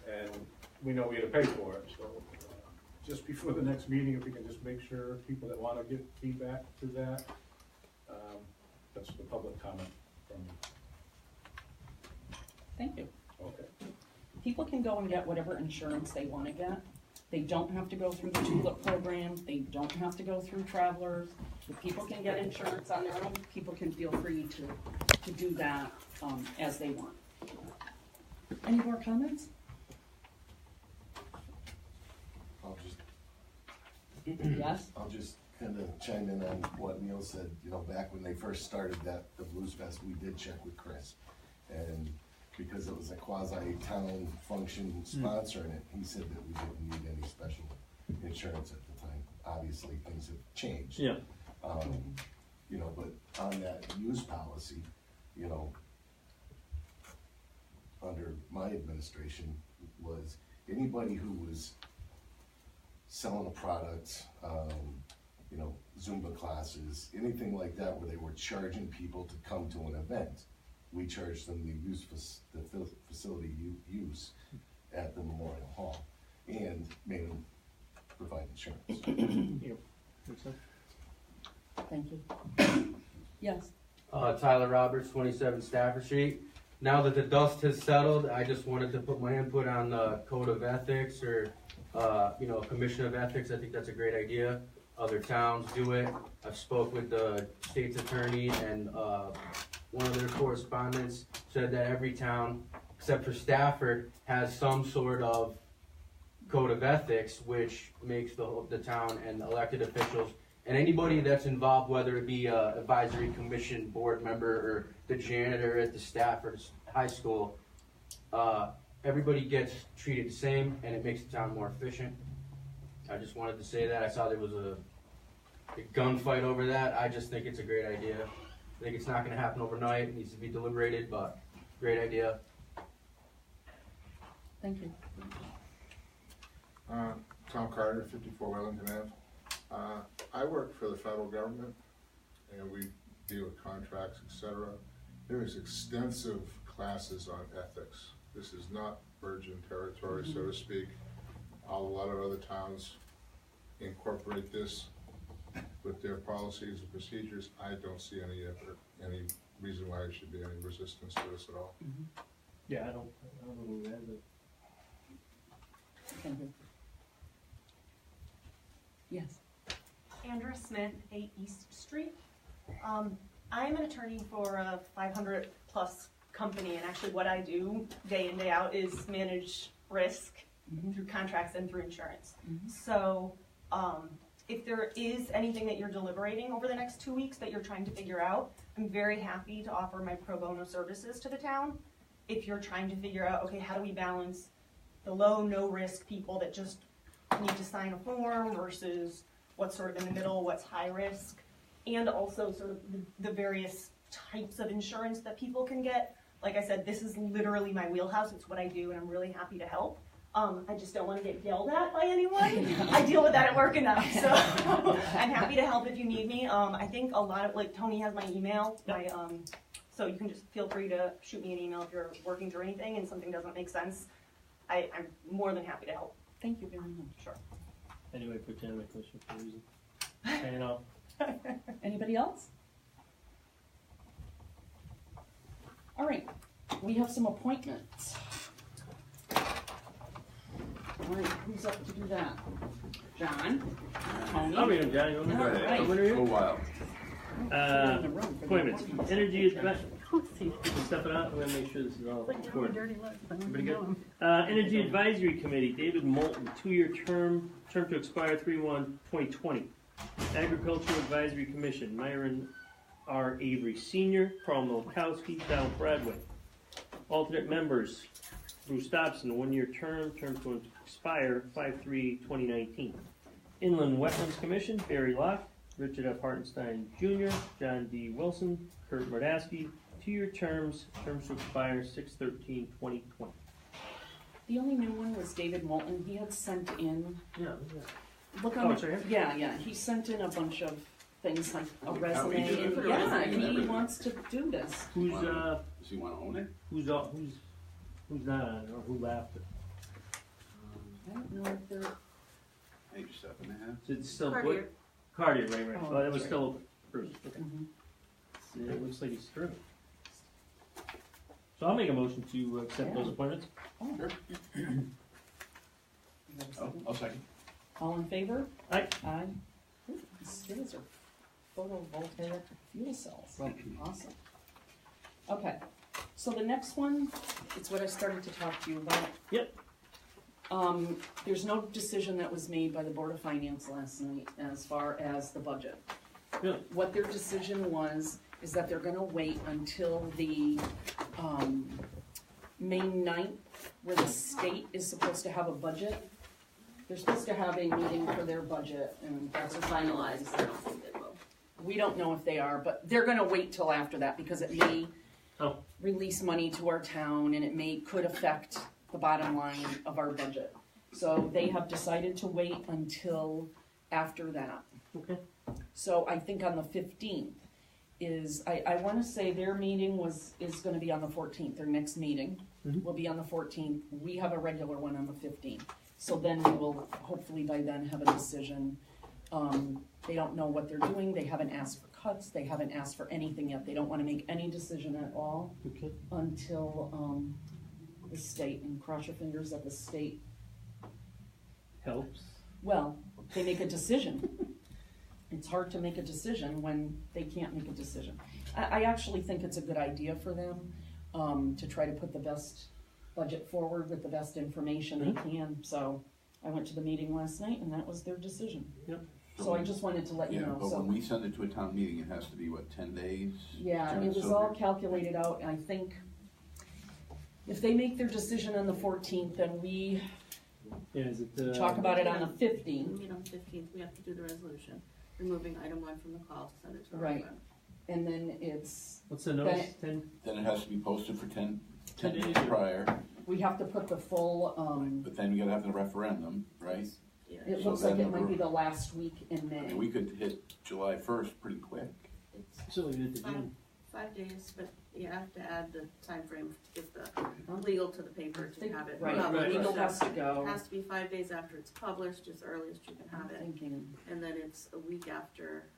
And we know we had to pay for it. So just before the next meeting, if we can just make sure people that wanna get feedback to that, that's the public comment from me. Thank you. Okay. People can go and get whatever insurance they want to get. They don't have to go through the TULIP program. They don't have to go through Travelers. If people can get insurance on their own, people can feel free to do that as they want. Any more comments? Yes? I'll just kind of chime in on what Neil said. You know, back when they first started the Blues Fest, we did check with Chris. And because it was a quasi-town function sponsoring it, he said that we didn't need any special insurance at the time. Obviously, things have changed. Yeah. You know, but on that use policy, you know, under my administration, was anybody who was selling a product, you know, Zumba classes, anything like that where they were charging people to come to an event, we charged them the use the facility use at the Memorial Hall and made them provide insurance. Yep. Thank you. Yes? Tyler Roberts, 27 Stafford Street. Now that the dust has settled, I just wanted to put my input on the Code of Ethics or, you know, Commission of Ethics. I think that's a great idea. Other towns do it. I've spoke with the state's attorney, and one of their correspondents said that every town, except for Stafford, has some sort of Code of Ethics, which makes the town and elected officials and anybody that's involved, whether it be a advisory commission board member or the janitor at the Stafford High School, everybody gets treated the same, and it makes the town more efficient. I just wanted to say that. I saw there was a gunfight over that. I just think it's a great idea. I think it's not going to happen overnight. It needs to be deliberated, but great idea. Thank you. Tom Carter, 54 Wellington Ave. I work for the federal government, and we deal with contracts, etc. There is extensive classes on ethics. This is not virgin territory, so to speak. A lot of other towns incorporate this with their policies and procedures. I don't see any reason why there should be any resistance to this at all. Yeah, I don't know that, but. Thank you. Yes. Andrea Smith, 8 East Street. I'm an attorney for a 500 plus company, and actually what I do day in, day out is manage risk through contracts and through insurance. So if there is anything that you're deliberating over the next 2 weeks that you're trying to figure out, I'm very happy to offer my pro bono services to the town. If you're trying to figure out, okay, how do we balance the low, no risk people that just need to sign a form versus what's sort of in the middle, what's high risk, and also sort of the various types of insurance that people can get. Like I said, this is literally my wheelhouse. It's what I do, and I'm really happy to help. I just don't want to get yelled at by anyone. I deal with that at work enough, so I'm happy to help if you need me. I think a lot of, like, Tony has my email, so you can just feel free to shoot me an email if you're working through anything and something doesn't make sense. I'm more than happy to help. Thank you very much. Sure. Anyway, put down my question for a reason. And Anybody else? All right, we have some appointments. All right, who's up to do that? John? Tony? I'll read them, John. You want me to? All right. What are you? For a while. Appointments. Energy Advisory. Step it out. I'm gonna make sure this is all recorded. Everybody good? Energy Advisory Committee. David Moulton, 2-year term to expire 3/1/2020. Agricultural Advisory Commission. Myron R. Avery Sr., Carl Milkowski, Donald Bradway. Alternate members. Bruce Dobson, 1-year term to expire 5/3/2019. Inland Wetlands Commission, Barry Locke, Richard F. Hartenstein Jr., John D. Wilson, Kurt Mordasky, 2-year terms to expire 6/13/2020. The only new one was David Moulton. He had sent in, Yeah. look Oh, on, it's right here? yeah, he sent in a bunch of things like a he resume, did and it. yeah, Resume and he everything. wants to do this. Who's Does he want to own it? who's not on it or who left it? I don't know if they're, Maybe 7.5. Is it still Cartier. Cartier, right. Oh, Oh, that was that's still open. Bruce. Okay. mhm. Yeah, it looks like he's through. So I'll make a motion to accept those Yeah. appointments. Oh. Sure. You have a second? I'll second. All in favor? Aye. Aye. Ooh, these are photovoltaic fuel cells. Awesome. Okay, so the next one, it's what I started to talk to you about. Yep. There's no decision that was made by the Board of Finance last night as far as the budget. Really? What their decision was, is that they're gonna wait until the, May 9th, where the state is supposed to have a budget. They're supposed to have a meeting for their budget, and that's finalized. I don't think they will. We don't know if they are, but they're gonna wait till after that, because it may Oh. release money to our town, and it could affect the bottom line of our budget. So they have decided to wait until after that. Okay. So I think on the 15th is, I wanna say their meeting is gonna be on the 14th, their next meeting Mhm. will be on the 14th. We have a regular one on the 15th. So then we will, hopefully by then, have a decision. They don't know what they're doing, they haven't asked for cuts, they haven't asked for anything yet. They don't wanna make any decision at all Okay. until, the state, and cross your fingers that the state, Helps. well, they make a decision. It's hard to make a decision when they can't make a decision. I actually think it's a good idea for them, to try to put the best budget forward with the best information they can. So I went to the meeting last night and that was their decision. Yep. So I just wanted to let you Yeah, know, but so. when we send it to a town meeting, it has to be, what, 10 days? Yeah, John, it was so all calculated out, and I think if they make their decision on the 14th, then we Yeah, is it, talk about it on the We 15th, meet on the 15th, we have to do the resolution, removing item 1 from the call to send it to our Right. rep. and then it's, what's the notice? 10? Then it has to be posted for 10 days days. prior, we have to put the full, but then you gotta have the referendum, right? Yeah, it So looks like then it might be the last week in I May. mean, we could hit July 1st pretty quick. it's So we did the June. 5 days, but you have to add the time frame to get the legal to the paper to have it Right, published. legal has to go. It has to be 5 days after it's published, as early as you can have it, Thinking, and then it's a week after,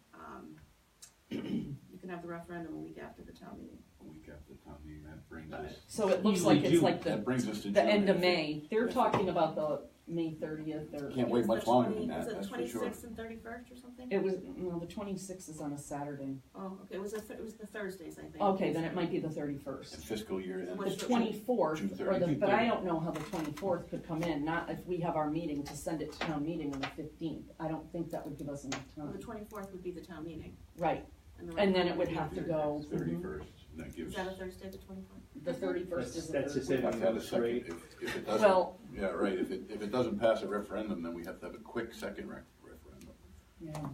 you can have the referendum a week after the town meeting. A week after the town meeting, that brings us, so it looks Usually like it's June. like that brings us to June. the end of if it- May. They're talking about the May 30th, or. Can't wait It's much the longer 20 than that, Is it that's for sure. 26th and 31st or something? It was, no, the 26th is on a Saturday. Oh, okay, it was the Thursdays, I think. Okay, then it might be the 31st. The fiscal year The ends. 24th, June or 30th. but I don't know how the 24th could come in, not if we have our meeting to send it to town meeting on the 15th. I don't think that would give us enough Well, the time. 24th would be the town meeting. Right, the and then it referendum would be- have to go, 31st, and that Is gives. that a Thursday, the 24th? the 31st is the That's just Thursday. it. We have to have a second, if it doesn't, Well, yeah, right, if it doesn't pass a referendum, then we have to have a quick second referendum. yeah,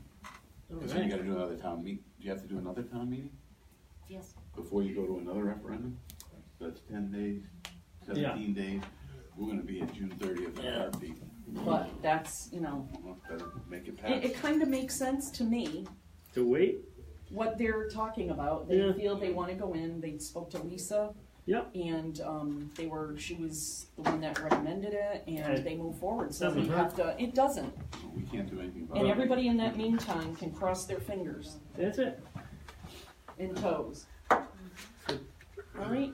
Because then you gotta do another town do you have to do another town meeting Yes. before you go to another referendum? That's 10 days, 17 days, we're gonna be at June 30th in a heartbeat. but that's, you know, Well, better make it it pass. kind of makes sense to me, To wait? what they're talking about. They Yeah. feel they want to go in, they spoke to Lisa Yep. And she was the one that recommended it, and they moved forward. So we Doesn't have to. It doesn't. We can't do anything about it. And everybody in that meantime can cross their fingers That's it. and toes. All right.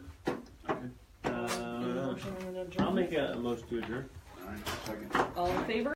I'll make a motion to adjourn. All right, second. All in favor?